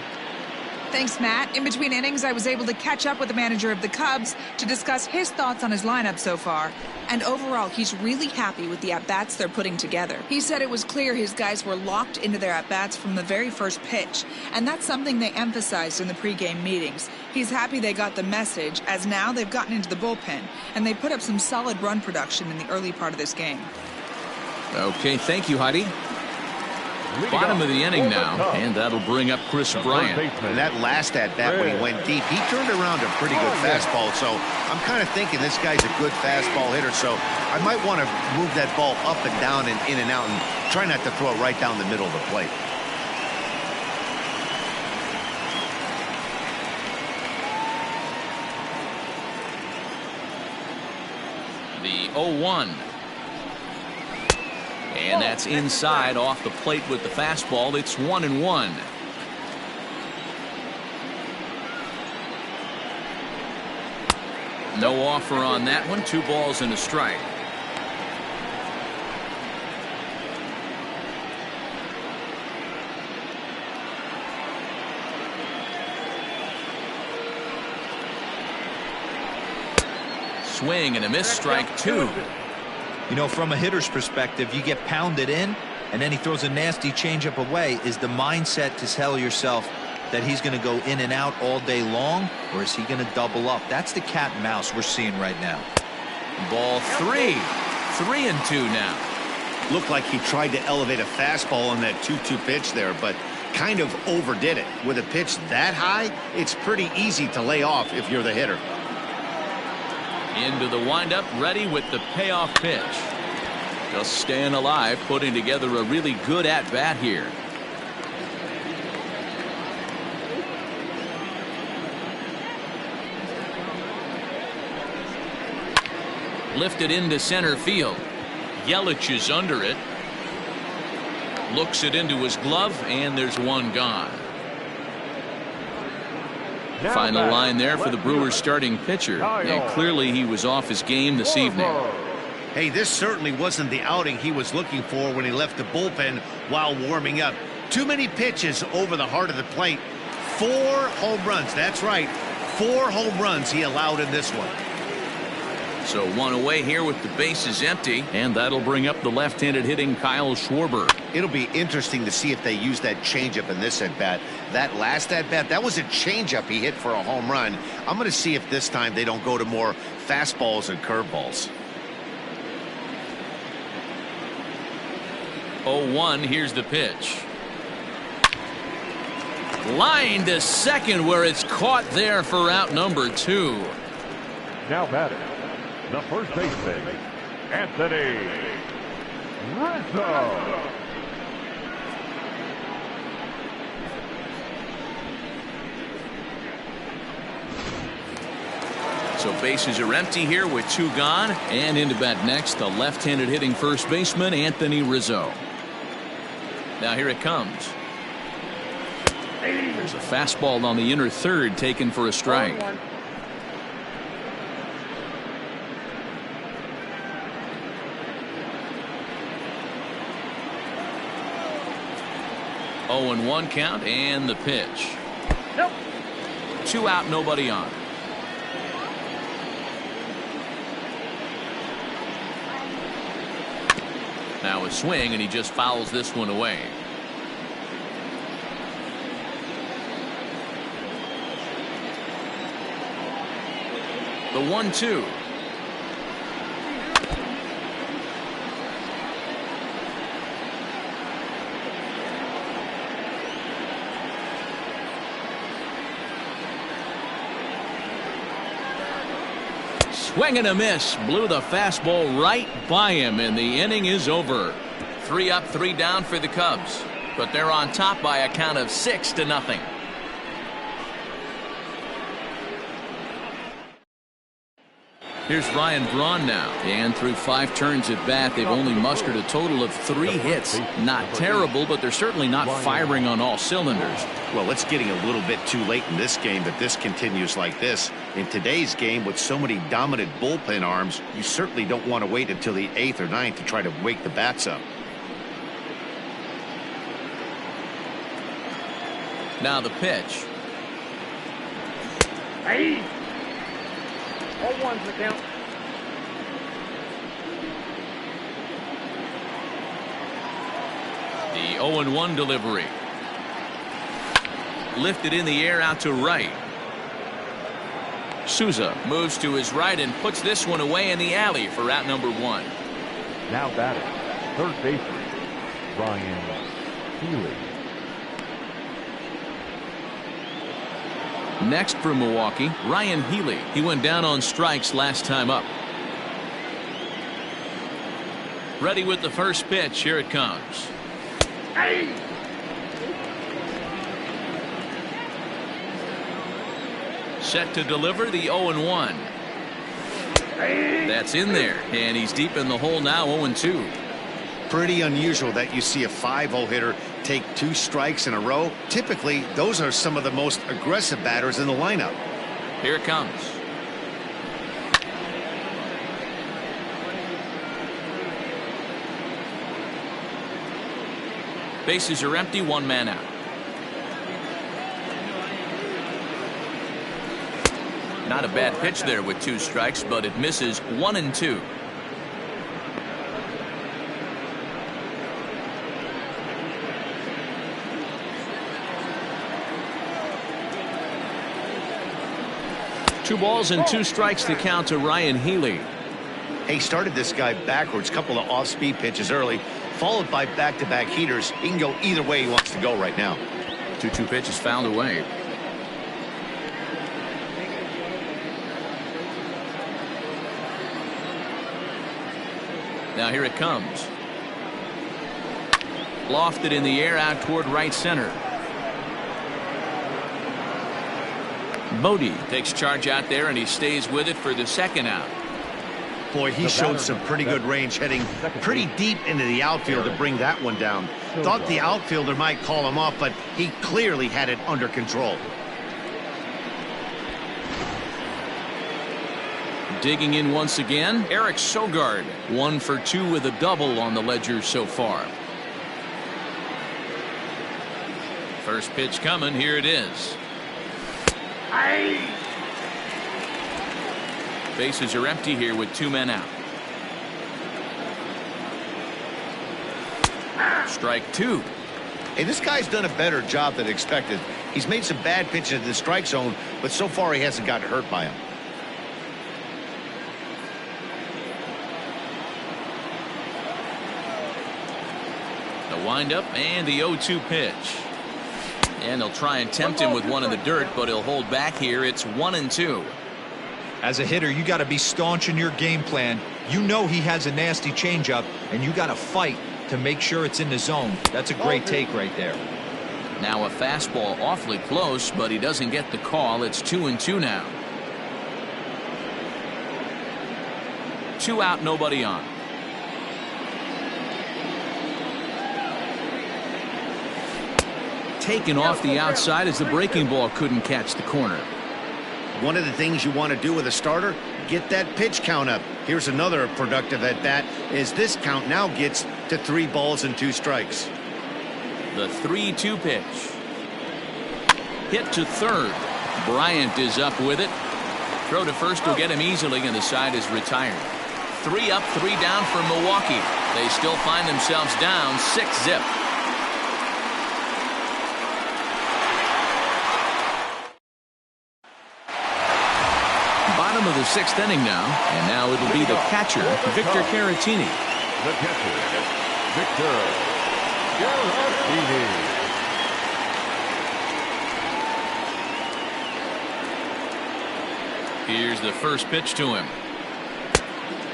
Thanks, Matt. In between innings, I was able to catch up with the manager of the Cubs to discuss his thoughts on his lineup so far. And overall, he's really happy with the at-bats they're putting together. He said it was clear his guys were locked into their at-bats from the very first pitch. And that's something they emphasized in the pregame meetings. He's happy they got the message, as now they've gotten into the bullpen. And they put up some solid run production in the early part of this game. Okay, thank you, Heidi. Bottom of the inning now, and that'll bring up Chris Bryant. And that last at-bat when he went deep, he turned around a pretty good fastball. So I'm kind of thinking this guy's a good fastball hitter. So I might want to move that ball up and down and in and out and try not to throw it right down the middle of the plate. The 0-1. And that's inside off the plate with the fastball. It's 1-1. No offer on that one. 2 balls and a strike. Swing and a miss, strike 2. You know, from a hitter's perspective, you get pounded in, and then he throws a nasty changeup away. Is the mindset to tell yourself that he's going to go in and out all day long, or is he going to double up? That's the cat and mouse we're seeing right now. Ball 3. 3-2 now. Looked like he tried to elevate a fastball on that 2-2 pitch there, but kind of overdid it. With a pitch that high, it's pretty easy to lay off if you're the hitter. Into the windup, ready with the payoff pitch. Just staying alive, putting together a really good at-bat here. Lifted into center field. Yelich is under it. Looks it into his glove, and there's one gone. Final line there for the Brewers starting pitcher. And clearly he was off his game this evening. Hey, this certainly wasn't the outing he was looking for when he left the bullpen while warming up. Too many pitches over the heart of the plate. 4 home runs. That's right. 4 home runs he allowed in this one. So one away here with the bases empty, and that'll bring up the left-handed hitting Kyle Schwarber. It'll be interesting to see if they use that changeup in this at-bat. That last at-bat, that was a changeup he hit for a home run. I'm going to see if this time they don't go to more fastballs and curveballs. 0-1, here's the pitch. Line to second where it's caught there for out number 2. Now batting, the first baseman, Anthony Rizzo. So bases are empty here with 2 gone. And into bat next, the left-handed hitting first baseman, Anthony Rizzo. Now here it comes. There's a fastball on the inner third taken for a strike. 0-1 count and the pitch. Nope. 2 out, nobody on. Now a swing, and he just fouls this one away. The 1-2. Swing and a miss. Blew the fastball right by him, and the inning is over. 3 up, 3 down for the Cubs, but they're on top by a count of 6-0. Here's Ryan Braun now, and through 5 turns at bat, they've only mustered a total of 3 hits. Not terrible, but they're certainly not firing on all cylinders. Well, it's getting a little bit too late in this game that this continues like this. In today's game, with so many dominant bullpen arms, you certainly don't want to wait until the 8th or 9th to try to wake the bats up. Now the pitch. Hey. 0-1's the count. The 0-1 delivery. Lifted in the air out to right. Souza moves to his right and puts this one away in the alley for out number 1. Now batting, third baseman, Bryant, Healy. Next for Milwaukee, Ryan Healy. He went down on strikes last time up. Ready with the first pitch. Here it comes. Hey. Set to deliver the 0-1. Hey. That's in there, and he's deep in the hole now. 0-2. Pretty unusual that you see a 5-0 hitter take 2 strikes in a row. Typically, those are some of the most aggressive batters in the lineup. Here it comes. Bases are empty, 1 man out. Not a bad pitch there with 2 strikes, but it misses. 1-2. Two balls and 2 strikes to count to Ryan Healy. He started this guy backwards, couple of off-speed pitches early, followed by back-to-back heaters. He can go either way he wants to go right now. 2-2 pitch is fouled away. Now here it comes. Lofted in the air out toward right center. Bodie takes charge out there, and he stays with it for the 2nd out. Boy, he showed some pretty good range, heading pretty deep into the outfield to bring that one down. Thought the outfielder might call him off, but he clearly had it under control. Digging in once again, Eric Sogart. 1 for 2 with a double on the ledger so far. First pitch coming. Here it is. Hey. Bases are empty here with 2 men out. Strike 2. Hey, this guy's done a better job than expected. He's made some bad pitches in the strike zone, but so far he hasn't gotten hurt by them. The windup and the 0-2 pitch. And they'll try and tempt him with one in the dirt, but he'll hold back here. It's 1-2. As a hitter, you got to be staunch in your game plan. You know he has a nasty changeup, and you got to fight to make sure it's in the zone. That's a great take right there. Now a fastball awfully close, but he doesn't get the call. It's 2-2 now. 2 out, nobody on. Taken off the outside as the breaking ball couldn't catch the corner. One of the things you want to do with a starter, get that pitch count up. Here's another productive at bat, as this count now gets to 3 balls and 2 strikes. The 3-2 pitch. Hit to third. Bryant is up with it. Throw to first will get him easily, and the side is retired. 3 up, 3 down for Milwaukee. They still find themselves down 6-zip. Bottom of the 6th inning now, and now it'll be the catcher, Victor Caratini. The catcher, Victor Caratini. Here's the first pitch to him.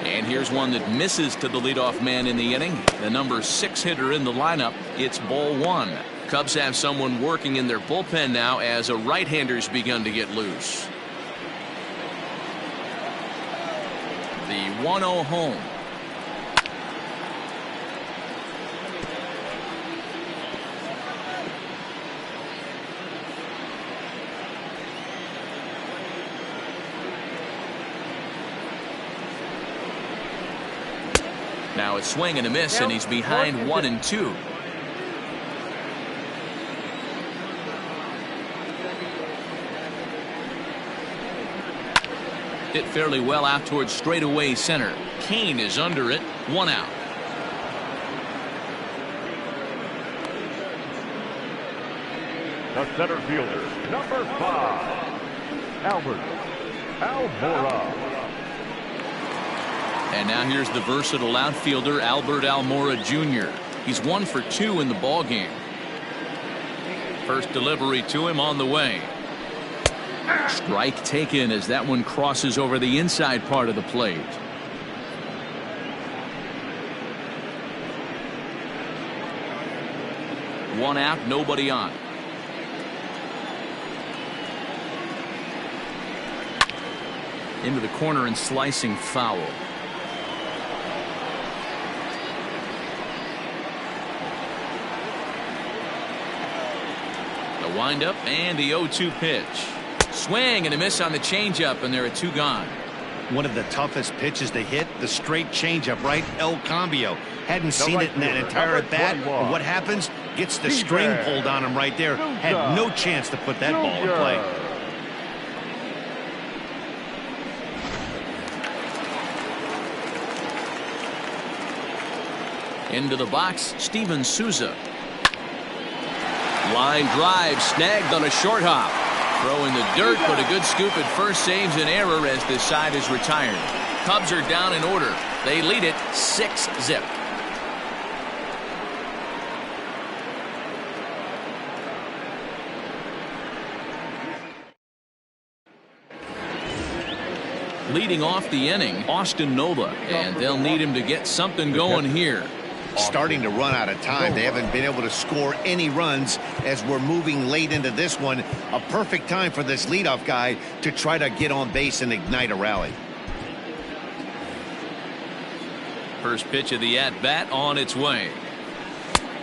And here's one that misses to the leadoff man in the inning. The number 6 hitter in the lineup. It's ball 1. Cubs have someone working in their bullpen now as a right-hander's begun to get loose. The 1-0 home. Now a swing and a miss, and he's behind 1-2. Hit fairly well out towards straightaway center. Kane is under it. 1 out. The center fielder, number 5, Almora. And now here's the versatile outfielder, Almora Jr. He's 1 for 2 in the ball game. First delivery to him on the way. Strike taken as that one crosses over the inside part of the plate. One out, nobody on. Into the corner and slicing foul. The windup and the 0-2 pitch. Swing and a miss on the changeup, and there are 2 gone. One of the toughest pitches to hit, the straight changeup, right? El Cambio. Hadn't seen it in that entire at bat. And what happens? Gets the string pulled on him right there. Had no chance to put that ball in play. Into the box, Steven Souza. Line drive snagged on a short hop. Throw in the dirt, but a good scoop at first saves an error as this side is retired. Cubs are down in order. They lead it 6-zip. Leading off the inning, Austin Nola, and they'll need him to get something going here. Starting to run out of time. They haven't been able to score any runs as we're moving late into this one. A perfect time for this leadoff guy to try to get on base and ignite a rally. First pitch of the at-bat on its way.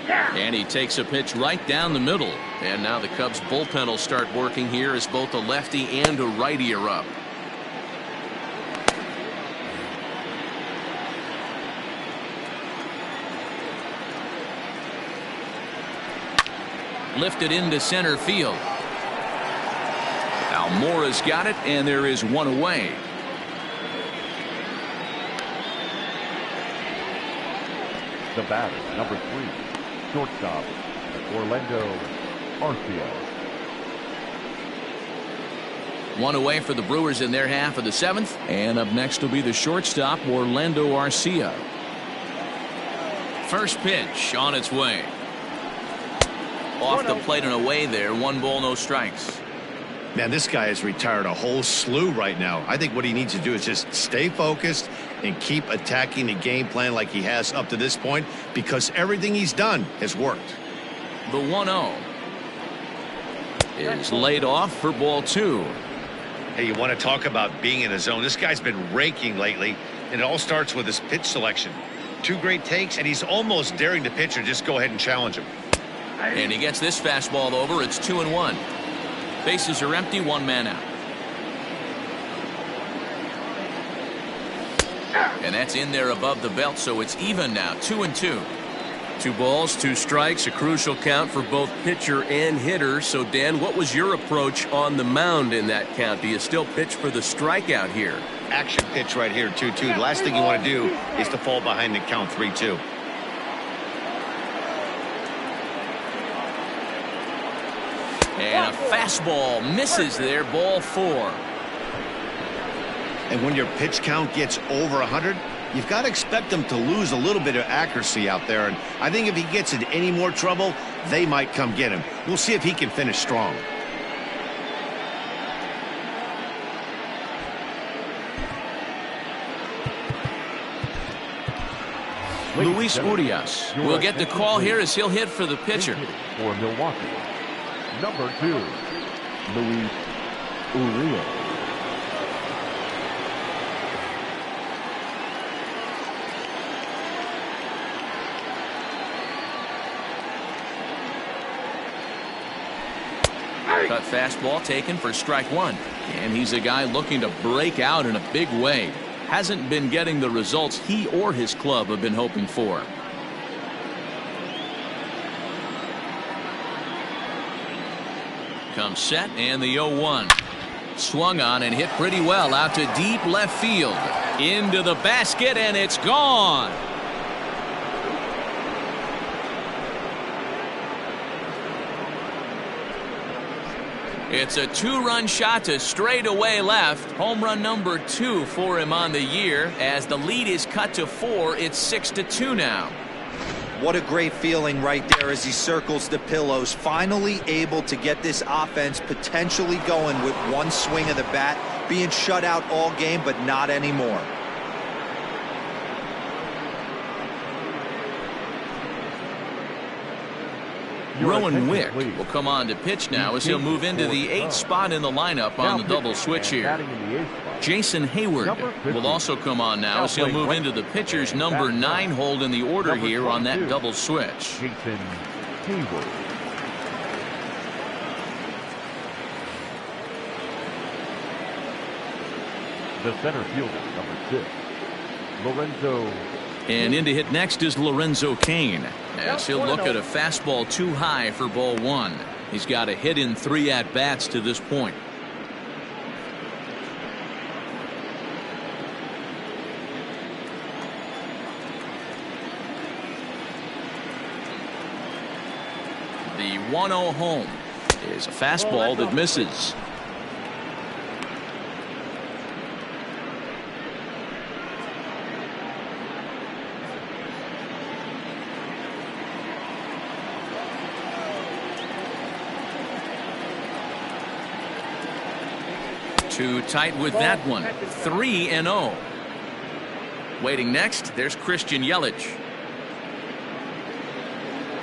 And he takes a pitch right down the middle. And now the Cubs bullpen will start working here as both a lefty and a righty are up. Lifted into center field. Almora's got it, and there is one away. The batter, number 3, shortstop, Lorenzo Kane. One away for the Brewers in their half of the 7th. And up next will be the shortstop, Orlando Garcia. First pitch on its way. Off the plate and away there. 1 ball, no strikes. Man, this guy has retired a whole slew right now. I think what he needs to do is just stay focused and keep attacking the game plan like he has up to this point, because everything he's done has worked. The 1-0 is laid off for ball 2. Hey, you want to talk about being in a zone? This guy's been raking lately, and it all starts with his pitch selection. 2 great takes, and he's almost daring the pitcher just go ahead and challenge him. And he gets this fastball over. It's 2-1. Bases are empty, 1 man out. And that's in there above the belt, so it's even now, 2-2. 2 balls, 2 strikes, a crucial count for both pitcher and hitter. So, Dan, what was your approach on the mound in that count? Do you still pitch for the strikeout here? Action pitch right here, 2-2. The last thing you want to do is to fall behind the count 3-2. And a fastball misses there, ball 4. And when your pitch count gets over 100, you've got to expect them to lose a little bit of accuracy out there. And I think if he gets in any more trouble, they might come get him. We'll see if he can finish strong. Luis Urias will get the call here as he'll hit for the pitcher. For Milwaukee, number 2, Luis Urias. Cut fastball taken for strike 1. And he's a guy looking to break out in a big way. Hasn't been getting the results he or his club have been hoping for. Comes set, and the 0-1. Swung on and hit pretty well out to deep left field. Into the basket, and it's gone. It's a 2-run shot to straightaway left. Home run number 2 for him on the year. As the lead is cut to 4, it's 6-2 now. What a great feeling right there as he circles the pillows. Finally able to get this offense potentially going with 1 swing of the bat. Being shut out all game, but not anymore. Rowan Wick will come on to pitch now as he'll move into the 8th spot in the lineup on the double switch here. Jason Hayward will also come on now as he'll move into the pitcher's number 9 hold in the order here on that double switch. Jason Hayward. The center fielder, number 6, Lorenzo. And in to hit next is Lorenzo Kane, as he'll look at a fastball too high for ball 1. He's got a hit in 3 at-bats to this point. The 1-0 home is a fastball that misses. Too tight with that one. 3-0. Waiting next, there's Christian Yelich.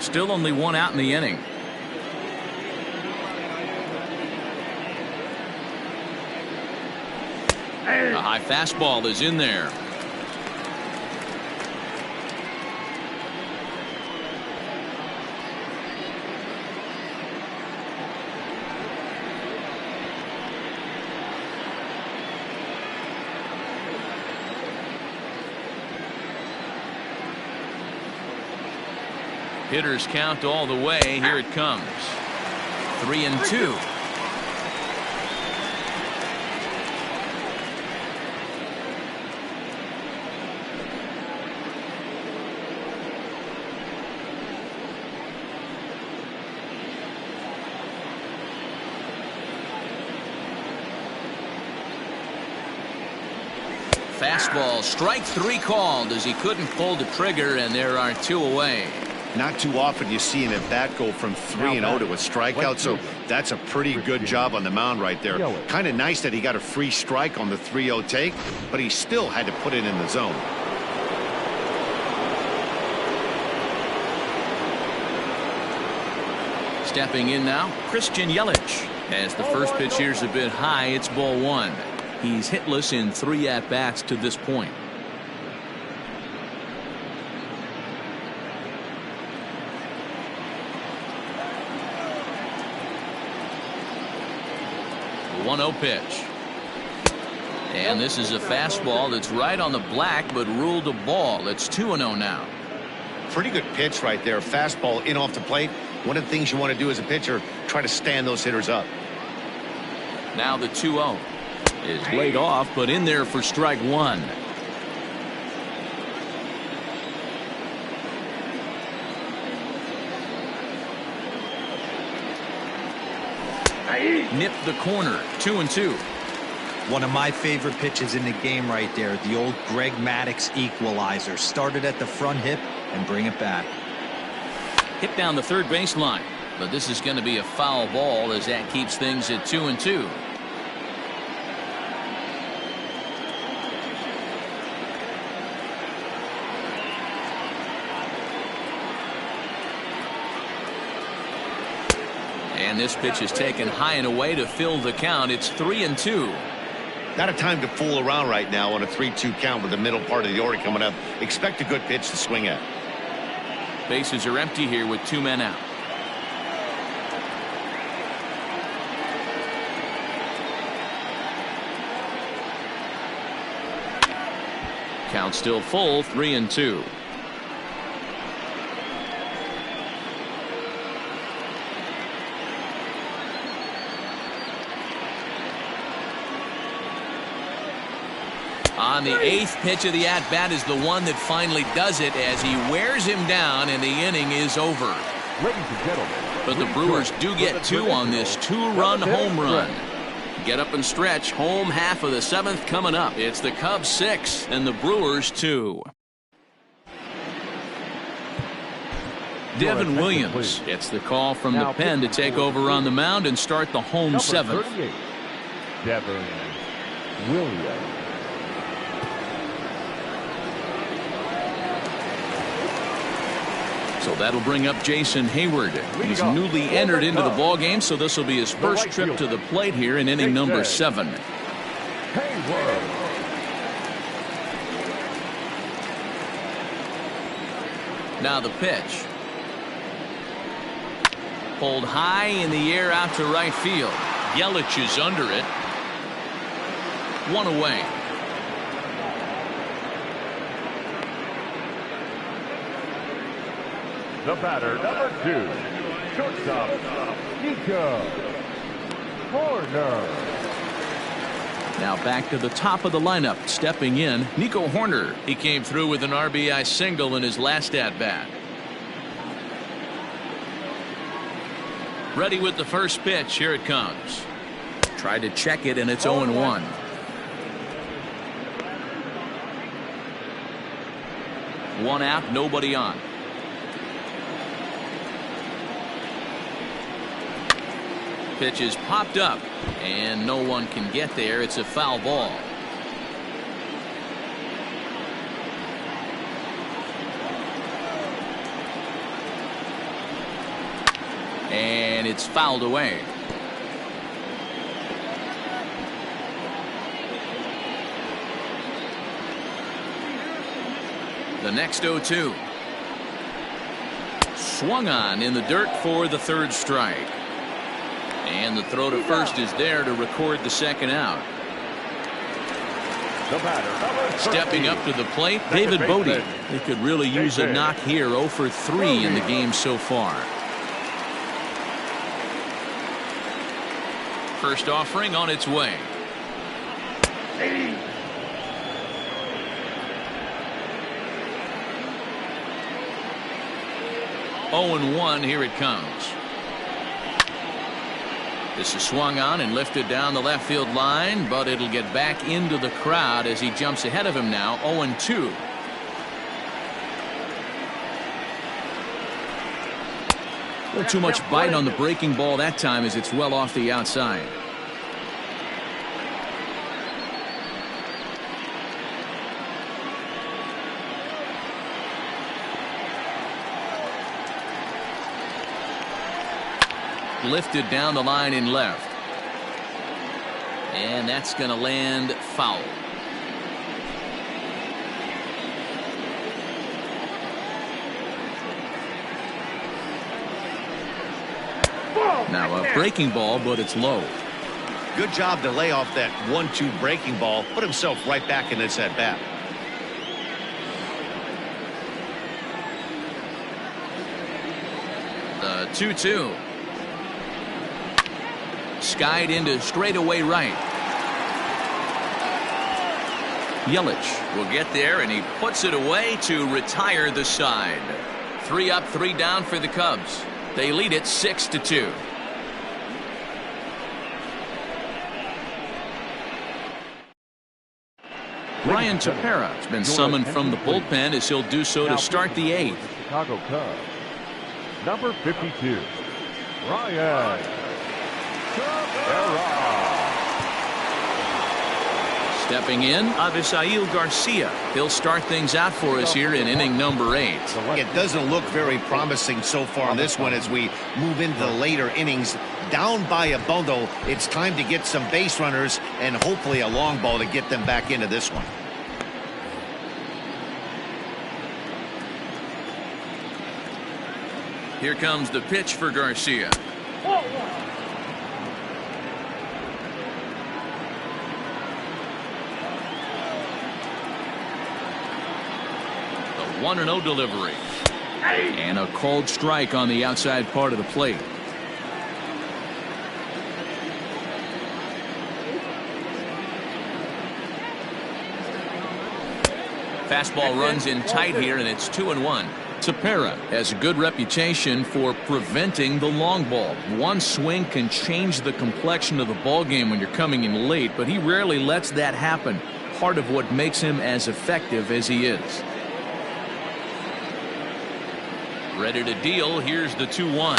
Still only 1 out in the inning. A high fastball is in there. Hitters count all the way. Here it comes. 3-2. Fastball, strike 3 called as he couldn't pull the trigger, and there are 2 away. Not too often you see an at-bat go from 3-0 to a strikeout, so that's a pretty good job on the mound right there. Kind of nice that he got a free strike on the 3-0 take, but he still had to put it in the zone. Stepping in now, Christian Yelich. As the first pitch here's a bit high, it's ball 1. He's hitless in 3 at-bats to this point. The 1-0 pitch. And this is a fastball that's right on the black, but ruled a ball. It's 2-0 now. Pretty good pitch right there. Fastball in off the plate. One of the things you want to do as a pitcher, try to stand those hitters up. Now the 2-0 is laid off, but in there for strike 1. Nipped the corner. 2-2. One of my favorite pitches in the game right there. The old Greg Maddux equalizer. Started at the front hip and bring it back. Hit down the third baseline, but this is going to be a foul ball as that keeps things at 2-2. And this pitch is taken high and away to fill the count. It's 3-2. Not a time to fool around right now on a 3-2 count with the middle part of the order coming up. Expect a good pitch to swing at. Bases are empty here with 2 men out. Count still full, 3-2. On the 8th pitch of the at-bat is the one that finally does it as he wears him down, and the inning is over. Ladies and gentlemen, but the Brewers do get 2 on this 2-run home run. Get up and stretch. Home half of the 7th coming up. It's the Cubs 6 and the Brewers 2. Devin Williams gets the call from the pen to take over on the mound and start the home 7th. Devin Williams. So that'll bring up Jason Hayward. He's newly entered into the ball game, so this will be his first trip to the plate here in inning number 7. Hayward. Now the pitch. Pulled high in the air out to right field. Yelich is under it. 1 away. The batter, number 2, shortstop, Nico Horner. Now back to the top of the lineup. Stepping in, Nico Horner. He came through with an RBI single in his last at-bat. Ready with the first pitch. Here it comes. Tried to check it, and it's 0-1. One out, nobody on. Pitch is popped up, and no one can get there. It's a foul ball. And it's fouled away. The next 0-2. Swung on in the dirt for the third strike. And the throw to first is there to record the second out. The batter, stepping up to the plate, David Bodie. They could really use a knock here. 0 for 3 in the game so far. First offering on its way. 0-1, here it comes. This is swung on and lifted down the left field line, but it'll get back into the crowd as he jumps ahead of him now, 0-2. A little too much bite on the breaking ball that time as it's well off the outside. Lifted down the line in left. And that's going to land foul. Now a breaking ball, but it's low. Good job to lay off that 1-2 breaking ball. Put himself right back in this at bat. The 2-2. Skied into straightaway right. Yelich will get there, and he puts it away to retire the side. 3 up, 3 down for the Cubs. They lead it 6-2. Bryant has been summoned from the bullpen as he'll do so to start the 8th. Chicago Cubs, number 52, Bryant. Stepping in, Avisayo Garcia. He'll start things out for us here in inning number 8. It doesn't look very promising so far on this one as we move into the later innings. Down by a bundle, it's time to get some base runners and hopefully a long ball to get them back into this one. Here comes the pitch for Garcia. The 1-0 delivery. And a called strike on the outside part of the plate. Fastball runs in tight here, and it's 2-1. Tepera has a good reputation for preventing the long ball. One swing can change the complexion of the ball game when you're coming in late, but he rarely lets that happen. Part of what makes him as effective as he is. Ready to deal. Here's the 2-1.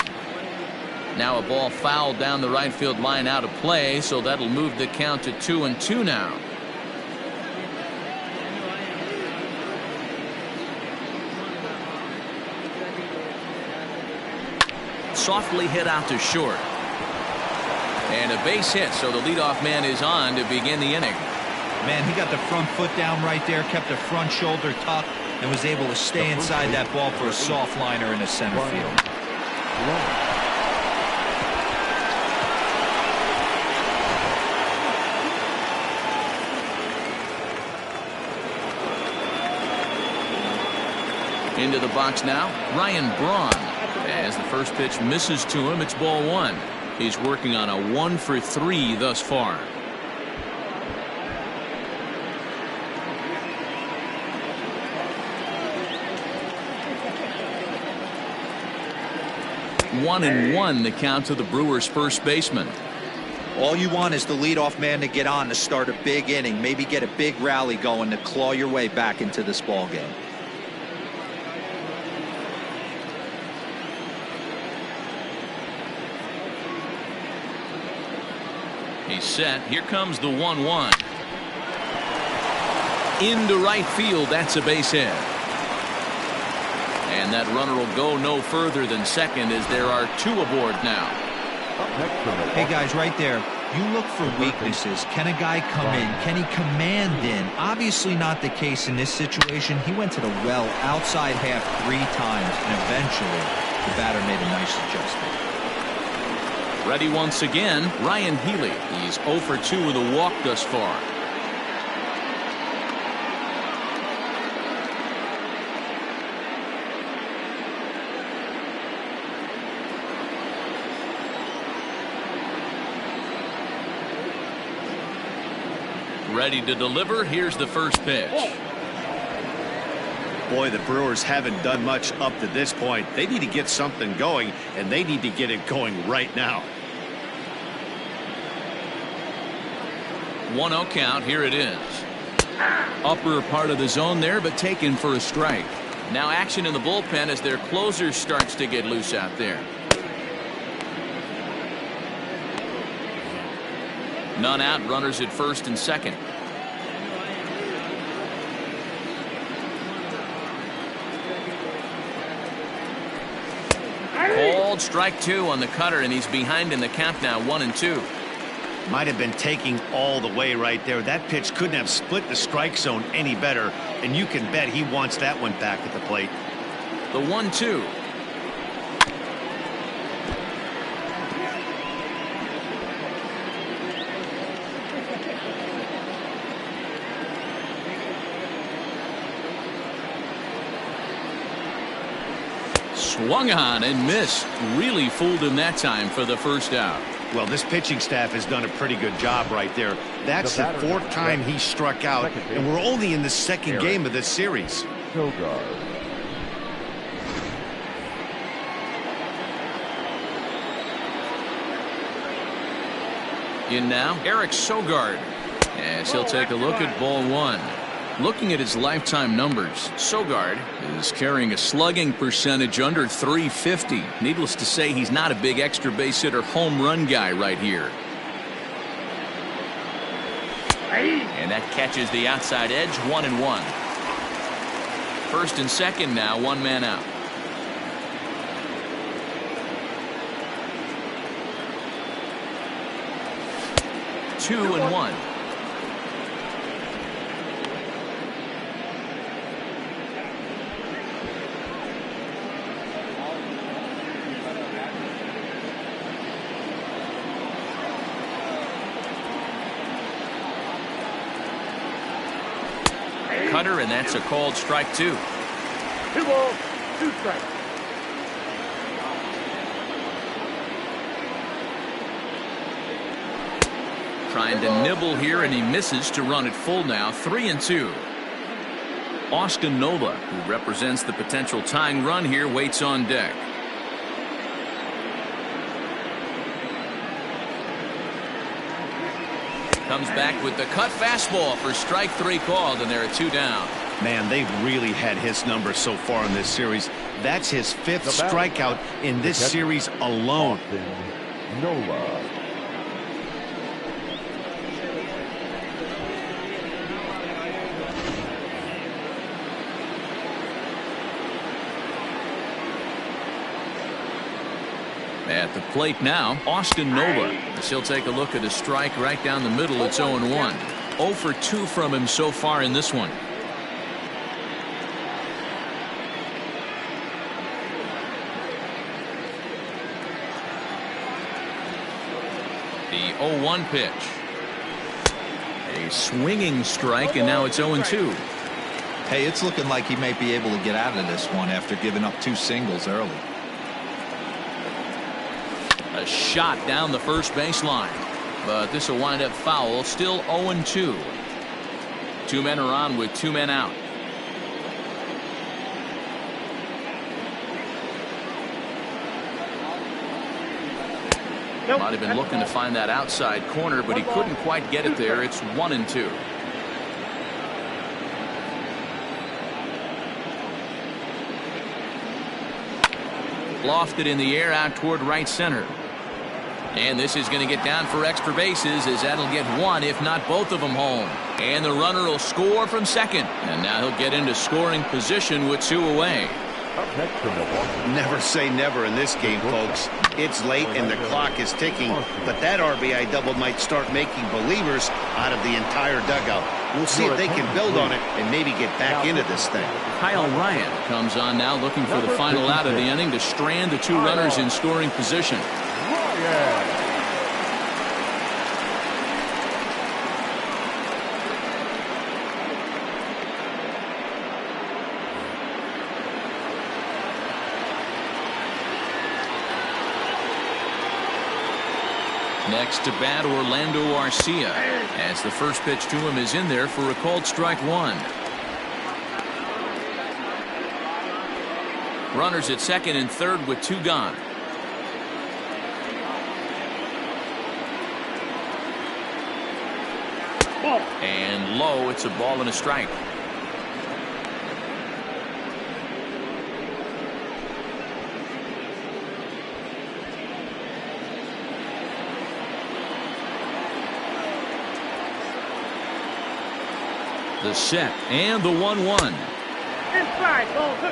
Now a ball fouled down the right field line out of play, so that'll move the count to 2-2 now. Softly hit out to short. And a base hit, so the leadoff man is on to begin the inning. Man, he got the front foot down right there, kept the front shoulder tucked, and was able to stay inside that ball for a soft liner in the center field. Into the box now, Ryan Braun. As the first pitch misses to him, it's ball 1. He's working on a 1-for-3 thus far. One and one, the count to the Brewers' first baseman. All you want is the leadoff man to get on to start a big inning, maybe get a big rally going to claw your way back into this ball game. He's set. Here comes the 1-1. Into right field. That's a base hit. And that runner will go no further than second as there are 2 aboard now. Hey guys, right there, you look for weaknesses. Can a guy come in? Can he command in? Obviously not the case in this situation. He went to the well outside half 3 times, and eventually the batter made a nice adjustment. Ready once again, Ryan Healy. He's 0 for 2 with a walk thus far. Ready to deliver. Here's the first pitch. Boy, the Brewers haven't done much up to this point. They need to get something going, and they need to get it going right now. 1-0 count. Here it is. Upper part of the zone there, but taken for a strike. Now action in the bullpen as their closer starts to get loose out there. None out, runners at first and second. Called strike 2 on the cutter, and he's behind in the count now, 1-2. Might have been taking all the way right there. That pitch couldn't have split the strike zone any better, and you can bet he wants that one back at the plate. The 1-2. Swung on and missed. Really fooled him that time for the first out. Well, this pitching staff has done a pretty good job right there. That's the 4th time he struck out, and we're only in the 2nd game of this series. Sogart. In now, Eric Sogart. As he'll take a look at ball 1. Looking at his lifetime numbers, Sogart is carrying a slugging percentage under .350. Needless to say, he's not a big extra base hitter home run guy right here. And that catches the outside edge, 1-1. First and second now, 1 man out. Two and one. Cutter, and that's a called strike 2. 2 balls, 2 strikes. Trying to nibble here, and he misses to run it full now, 3-2. Austin Nova, who represents the potential tying run here, waits on deck. Comes back with the cut fastball for strike 3 called, and they're at 2 down. Man, they've really had his number so far in this series. That's his 5th strikeout in this series alone. Nova. At the plate now, Austin Nova. As he'll take a look at a strike right down the middle. It's 0-1. 0 for 2 from him so far in this one. The 0-1 pitch. A swinging strike, and now it's 0-2. Hey, it's looking like he may be able to get out of this one after giving up 2 singles early. A shot down the first baseline, but this will wind up foul. Still 0-2. 2 men are on with 2 men out. Might have been looking to find that outside corner, but he couldn't quite get it there. It's 1-2. Lofted in the air out toward right center. And this is going to get down for extra bases, as that'll get 1, if not both of them, home. And the runner will score from second. And now he'll get into scoring position with 2 away. Never say never in this game, folks. It's late and the clock is ticking, but that RBI double might start making believers out of the entire dugout. We'll see if they can build on it and maybe get back into this thing. Kyle Bryant comes on now, looking for the final out of the inning to strand the 2 runners in scoring position. Next to bat, Orlando Garcia, as the first pitch to him is in there for a called strike 1. Runners at second and third with 2 gone. Ball. And low, it's a ball and a strike. The set and the 1-1. Inside, ball 2.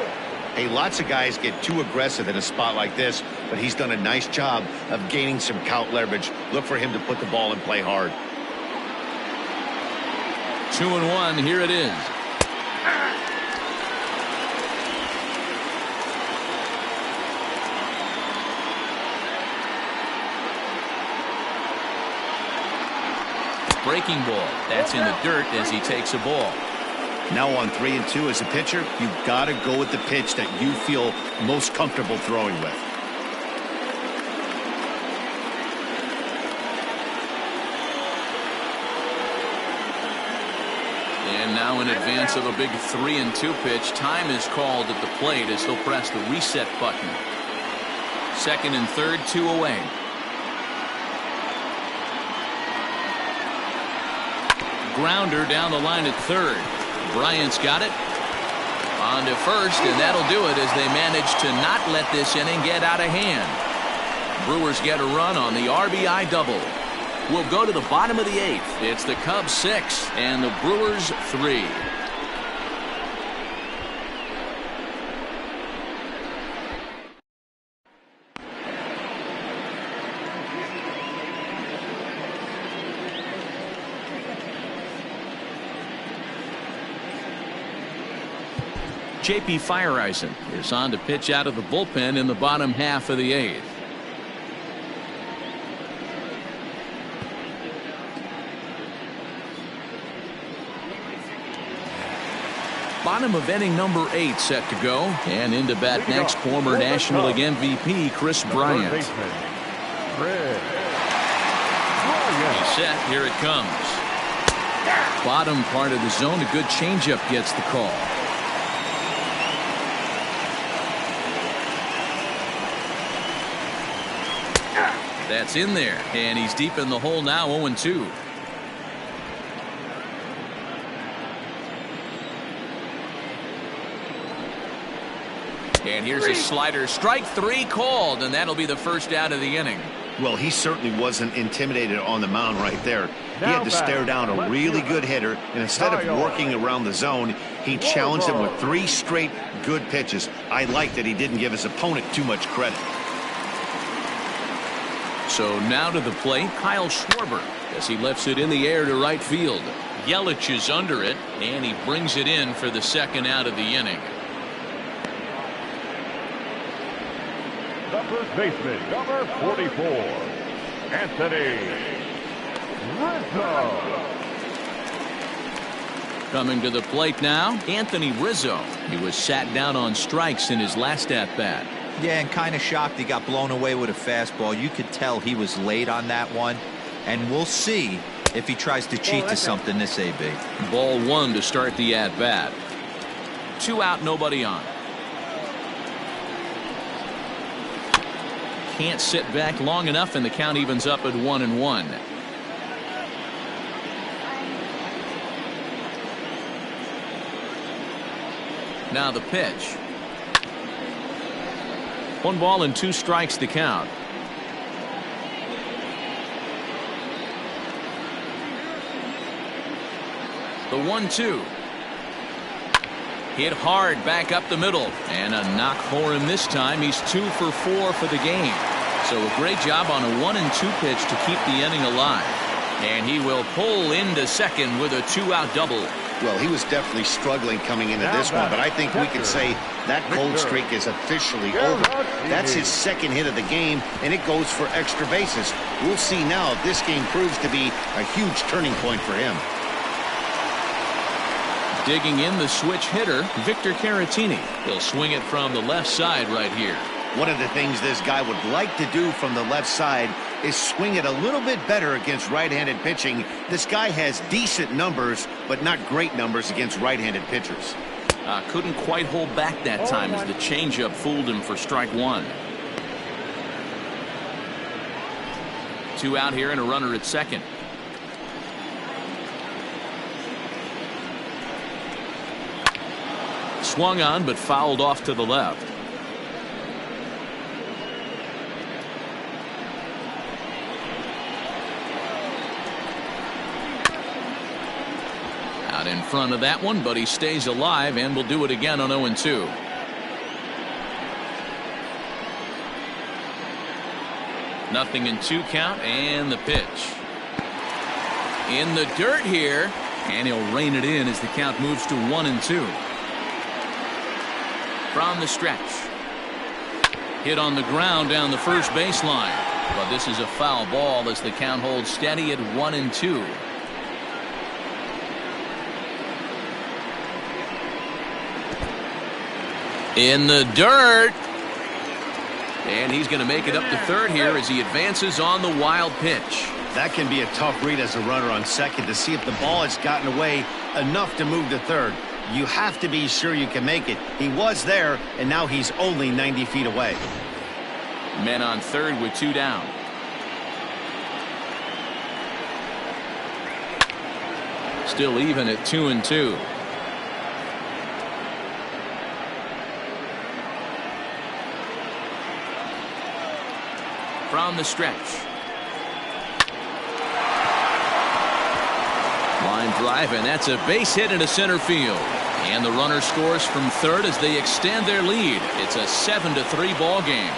Hey, lots of guys get too aggressive in a spot like this, but he's done a nice job of gaining some count leverage. Look for him to put the ball in play hard. 2-1, here it is. Breaking ball. That's in the dirt as he takes a ball. Now on 3-2 as a pitcher, you've got to go with the pitch that you feel most comfortable throwing with. And now in advance of a big 3-2 pitch, time is called at the plate as he'll press the reset button. Second and third, 2 away. Grounder down the line at third. Bryant's got it. On to first, and that'll do it as they manage to not let this inning get out of hand. Brewers get a run on the RBI double. We'll go to the bottom of the 8th. It's the Cubs 6 and the Brewers 3. J.P. Fireisen is on to pitch out of the bullpen in the bottom half of the 8th. Bottom of inning number 8 set to go, and into bat next, former National League MVP Chris Bryant. He's set, here it comes. Bottom part of the zone, a good changeup gets the call. That's in there, and he's deep in the hole now, 0-2. And here's a slider, strike 3 called, and that'll be the first out of the inning. Well, he certainly wasn't intimidated on the mound right there. He had to stare down a really good hitter, and instead of working around the zone, he challenged him with 3 straight good pitches. I like that he didn't give his opponent too much credit. So now to the plate, Kyle Schwarber, as he lifts it in the air to right field. Yelich is under it, and he brings it in for the second out of the inning. The first baseman, number 44, Anthony Rizzo. Coming to the plate now, Anthony Rizzo. He was sat down on strikes in his last at-bat. Yeah, and kind of shocked he got blown away with a fastball. You could tell he was late on that one, and we'll see if he tries to cheat to something this AB. Ball 1 to start the at-bat. 2 out, nobody on. Can't sit back long enough, and the count evens up at 1-1. Now the pitch. 1 ball and 2 strikes to count. The 1-2. Hit hard back up the middle, and a knock for him this time. He's 2 for 4 for the game. So a great job on a 1-2 pitch to keep the inning alive. And he will pull into second with a 2-out double. Well, he was definitely struggling coming into this one, but I think we can say that cold streak is officially over. That's his second hit of the game, and it goes for extra bases. We'll see now if this game proves to be a huge turning point for him. Digging in the switch hitter, Victor Caratini. He'll swing it from the left side right here. One of the things this guy would like to do from the left side is swing it a little bit better against right-handed pitching. This guy has decent numbers, but not great numbers against right-handed pitchers. Couldn't quite hold back that time as the changeup fooled him for strike 1. 2 out here and a runner at second. swung on but fouled off to the left. Out in front of that one, but he stays alive and will do it again on 0-2. Nothing in 2 count, and the pitch. In the dirt here, and he'll rein it in as the count moves to 1-2. From the stretch. Hit on the ground down the first baseline. But this is a foul ball as the count holds steady at 1-2. In the dirt. And he's going to make it up to third here as he advances on the wild pitch. That can be a tough read as a runner on second to see if the ball has gotten away enough to move to third. You have to be sure you can make it. He was there, and now he's only 90 feet away. Men on third with 2 down. Still even at 2-2. From the stretch. Line drive, and that's a base hit into center field. And the runner scores from third as they extend their lead. It's a 7-3 ball game.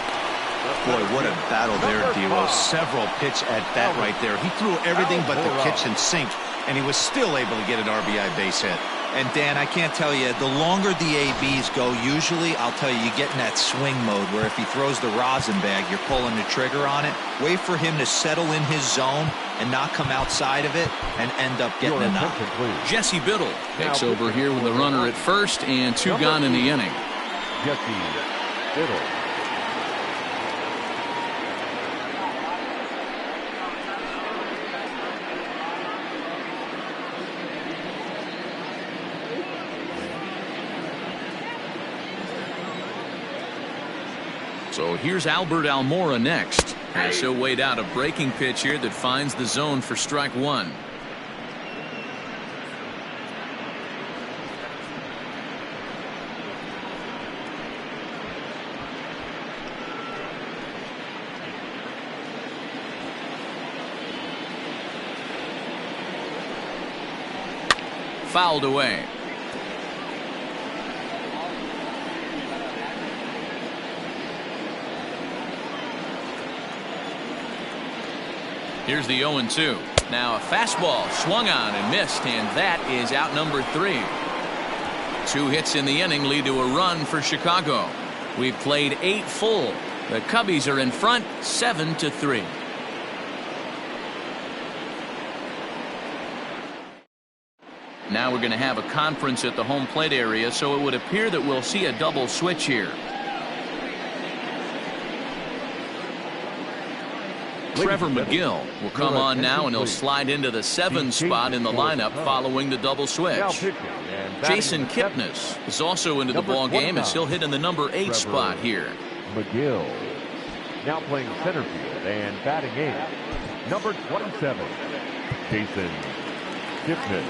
Boy, what a battle there, D-Lo. Several pitch at bat right there. He threw everything but the kitchen sink, and he was still able to get an RBI base hit. And Dan, I can't tell you, the longer the ABs go, usually, I'll tell you get in that swing mode where if he throws the rosin bag, you're pulling the trigger on it. Wait for him to settle in his zone and not come outside of it and end up getting a knock. Jesse Biddle takes over here with a runner at first and 2 gone in the inning. Jesse Biddle. So here's Albert Almora next. As he'll wait out a breaking pitch here that finds the zone for strike 1. Fouled away. Here's the 0-2. Now a fastball swung on and missed, and that is out number 3. 2 hits in the inning lead to a run for Chicago. We've played 8 full. The Cubbies are in front 7-3. Now we're going to have a conference at the home plate area, so it would appear that we'll see a double switch here. Trevor McGill will come on now, and he'll slide into the 7 spot in the lineup following the double switch. Jason Kipnis is also into the ball game as he'll hit in the number 8 spot here. McGill now playing center field and batting 8. Number 27, Jason Kipnis.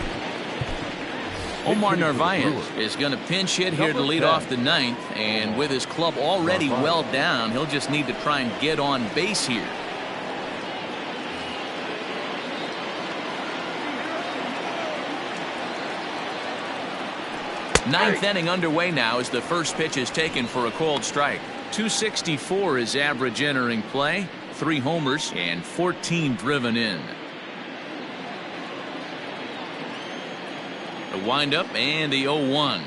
Omar Narvaez is going to pinch hit here to lead off the 9th, and with his club already well down, he'll just need to try and get on base here. Ninth inning underway now as the first pitch is taken for a called strike. 264 is average entering play. 3 homers and 14 driven in. The windup and the 0-1.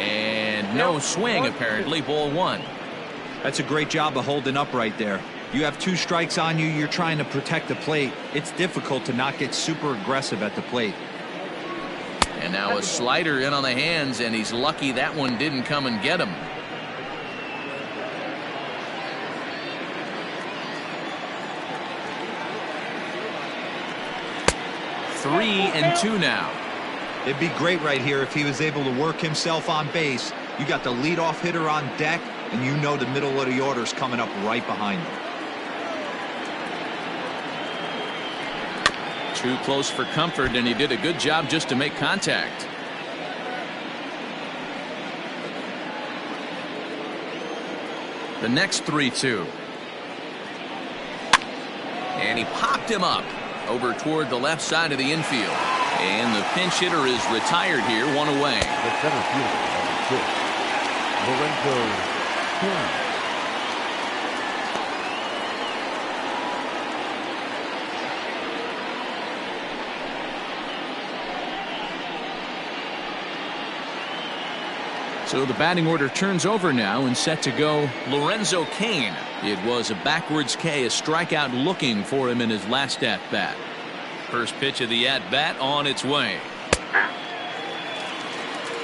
And no swing, apparently. Ball 1. That's a great job of holding up right there. You have 2 strikes on you. You're trying to protect the plate. It's difficult to not get super aggressive at the plate. And now a slider in on the hands, and he's lucky that one didn't come and get him. Three and 2 now. It'd be great right here if he was able to work himself on base. You got the leadoff hitter on deck. and you know the middle of the order is coming up right behind them. Too close for comfort, and he did a good job just to make contact. The next 3-2. And he popped him up over toward the left side of the infield. And the pinch hitter is retired here, one away. The center fielder, number 6, Lorenzo Kane. So the batting order turns over now and set to go Lorenzo Kane. It was a backwards K, a strikeout looking for him in his last at-bat. First pitch of the at-bat on its way.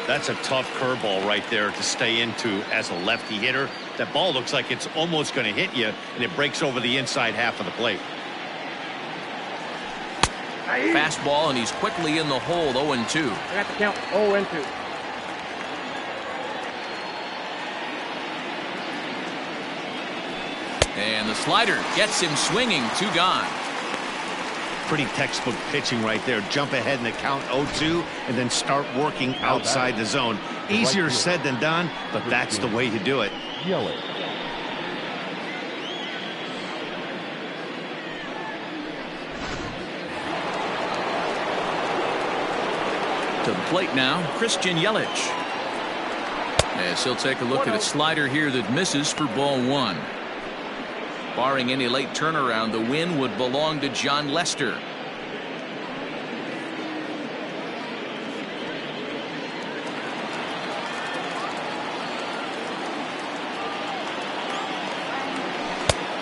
That's a tough curveball right there to stay into as a lefty hitter. That ball looks like it's almost going to hit you, and it breaks over the inside half of the plate. Fastball, and he's quickly in the hole, 0-2. I got the count 0-2. And the slider gets him swinging, 2 gone. Pretty textbook pitching right there. Jump ahead in the count 0-2 and then start working outside the zone. Easier said than done, but that's the way to do it. Yellow. To the plate now, Christian Yelich. As he'll take a look at a slider here that misses for ball 1. Barring any late turnaround, the win would belong to John Lester.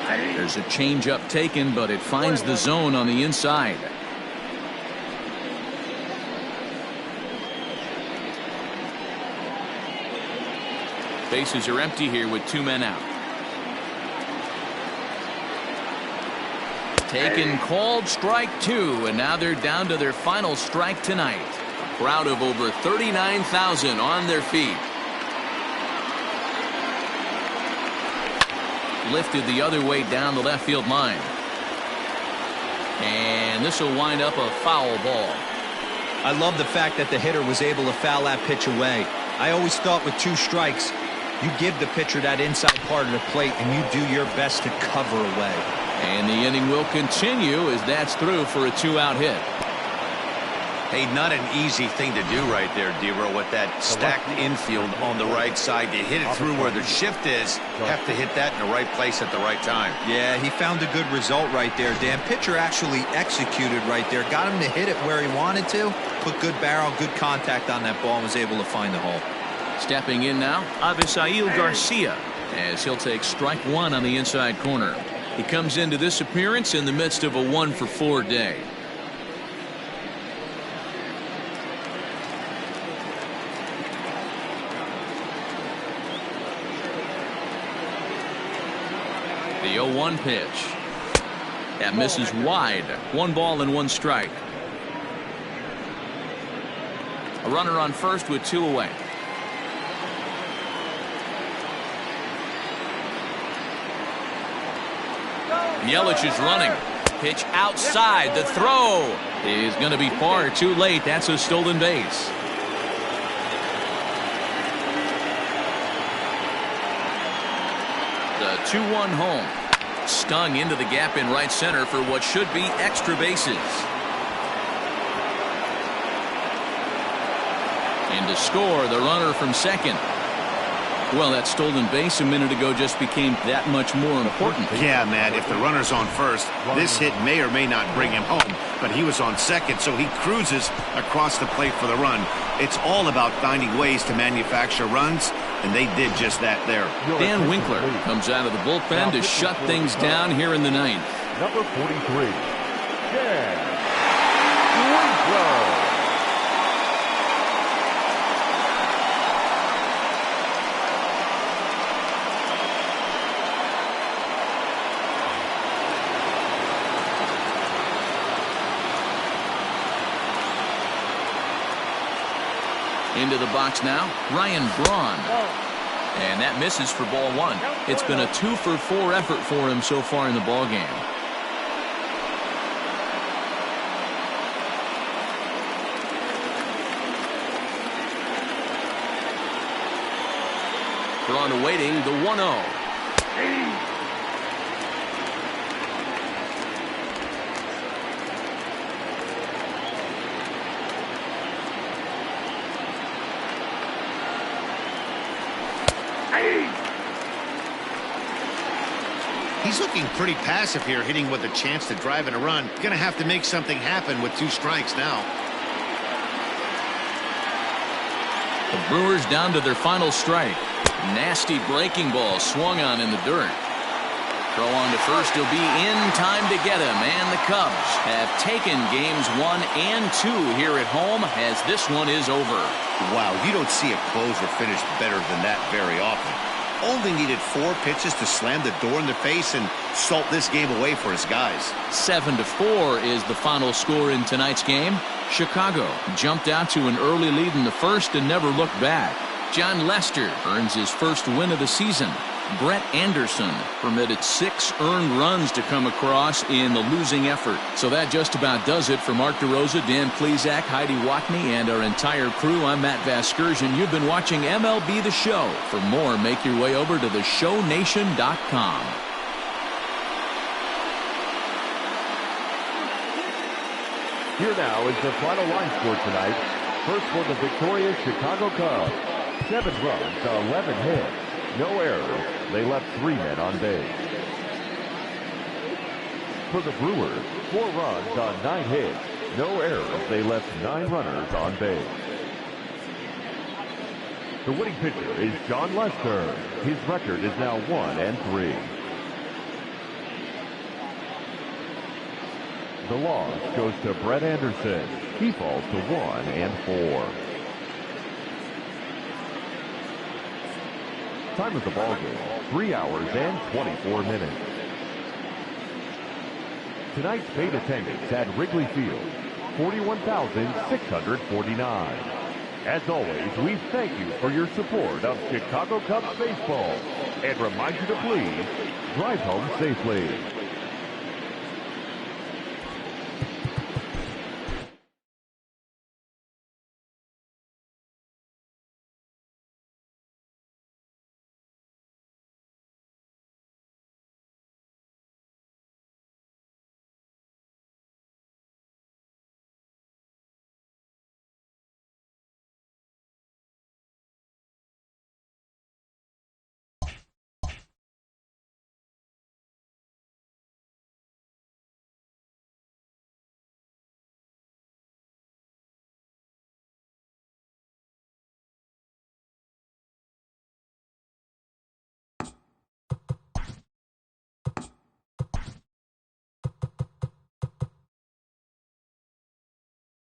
There's a changeup taken, but it finds the zone on the inside. Bases are empty here with 2 men out. Taken, called, strike 2, and now they're down to their final strike tonight. A crowd of over 39,000 on their feet. Lifted the other way down the left field line. And this will wind up a foul ball. I love the fact that the hitter was able to foul that pitch away. I always thought with 2 strikes, you give the pitcher that inside part of the plate and you do your best to cover away. And the inning will continue as that's through for a 2-out hit. Hey, not an easy thing to do right there, Dero, with that stacked infield on the right side. To hit it through where the shift is, have to hit that in the right place at the right time. Yeah, he found a good result right there, Dan. Pitcher actually executed right there. Got him to hit it where he wanted to. Put good barrel, good contact on that ball and was able to find the hole. Stepping in now, Avisayo Garcia, as he'll take strike 1 on the inside corner. He comes into this appearance in the midst of a 1-for-4 day. The 0-1 pitch. That misses wide. 1 ball and 1 strike. A runner on first with 2 away. Yelich is running. Pitch outside. The throw is going to be far too late. That's a stolen base. The 2-1 home. Stung into the gap in right center for what should be extra bases. And to score, the runner from second. Well, that stolen base a minute ago just became that much more important. Yeah, Matt, if the runner's on first, this hit may or may not bring him home, but he was on second, so he cruises across the plate for the run. It's all about finding ways to manufacture runs, and they did just that there. Dan Winkler comes out of the bullpen to shut things down here in the 9th. Number 43, Dan Winkler. Into the box now, Ryan Braun. And that misses for ball one. It's been a 2-for-4 effort for him so far in the ballgame. For on awaiting the 1-0. He's looking pretty passive here, hitting with a chance to drive in a run. Going to have to make something happen with 2 strikes now. The Brewers down to their final strike. Nasty breaking ball swung on in the dirt. Throw on to first. He'll be in time to get him. And the Cubs have taken games 1 and 2 here at home as this one is over. Wow, you don't see a closer finish better than that very often. Only needed 4 pitches to slam the door in their face and salt this game away for his guys. 7-4 is the final score in tonight's game. Chicago jumped out to an early lead in the first and never looked back. John Lester earns his first win of the season. Brett Anderson permitted 6 earned runs to come across in the losing effort. So that just about does it for Mark DeRosa, Dan Plesac, Heidi Watney, and our entire crew. I'm Matt Vasgersian. You've been watching MLB The Show. For more, make your way over to theshownation.com. Here now is the final line score tonight. First for the victorious Chicago Cubs. 7 runs, 11 hits, no errors. They left 3 men on base. For the Brewers, 4 runs on 9 hits, no errors. They left 9 runners on base. The winning pitcher is John Lester. His record is now 1-3. The loss goes to Brett Anderson. He falls to 1-4. Time of the ballgame, 3 hours and 24 minutes. Tonight's paid attendance at Wrigley Field, 41,649. As always, we thank you for your support of Chicago Cubs baseball and remind you to please drive home safely.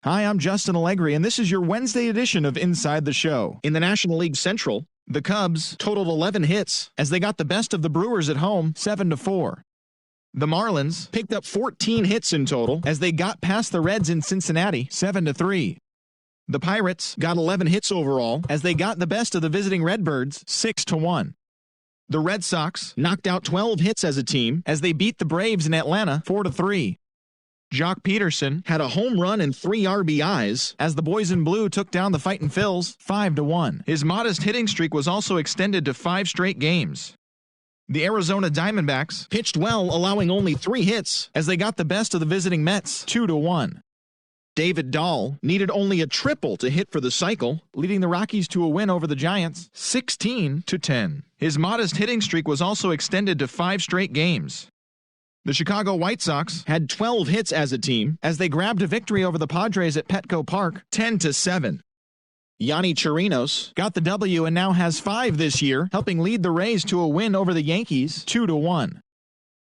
Hi, I'm Justin Allegri, and this is your Wednesday edition of Inside the Show. In the National League Central, the Cubs totaled 11 hits as they got the best of the Brewers at home, 7-4. The Marlins picked up 14 hits in total as they got past the Reds in Cincinnati, 7-3. The Pirates got 11 hits overall as they got the best of the visiting Redbirds, 6-1. The Red Sox knocked out 12 hits as a team as they beat the Braves in Atlanta, 4-3. Jock Peterson had a home run and 3 RBIs as the Boys in Blue took down the Fightin' Phils 5-1. His modest hitting streak was also extended to 5 straight games. The Arizona Diamondbacks pitched well, allowing only 3 hits as they got the best of the visiting Mets 2-1. David Dahl needed only a triple to hit for the cycle, leading the Rockies to a win over the Giants 16-10. His modest hitting streak was also extended to 5 straight games. The Chicago White Sox had 12 hits as a team as they grabbed a victory over the Padres at Petco Park, 10-7. Yonny Chirinos got the W and now has 5 this year, helping lead the Rays to a win over the Yankees, 2-1.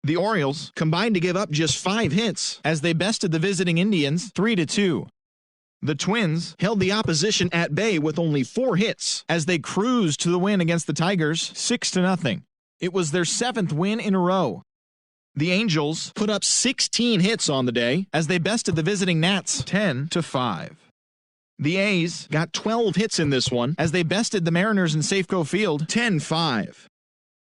The Orioles combined to give up just 5 hits as they bested the visiting Indians, 3-2. The Twins held the opposition at bay with only 4 hits as they cruised to the win against the Tigers, 6-0. It was their 7th win in a row. The Angels put up 16 hits on the day as they bested the visiting Nats 10-5. The A's got 12 hits in this one as they bested the Mariners in Safeco Field 10-5.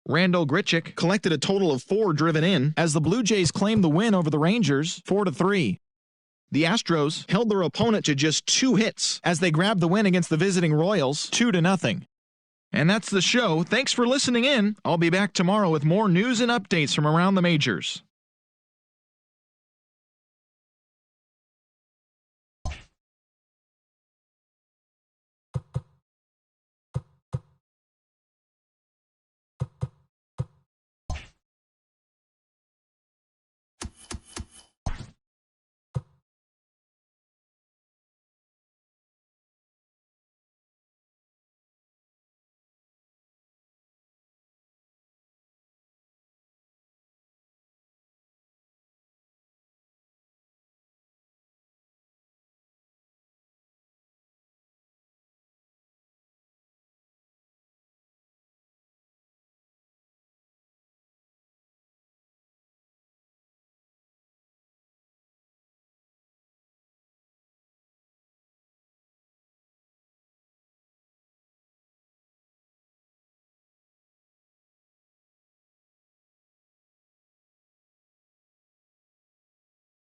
Randall Grichuk collected a total of 4 driven in as the Blue Jays claimed the win over the Rangers 4-3. The Astros held their opponent to just 2 hits as they grabbed the win against the visiting Royals 2-0. And that's the show. Thanks for listening in. I'll be back tomorrow with more news and updates from around the majors.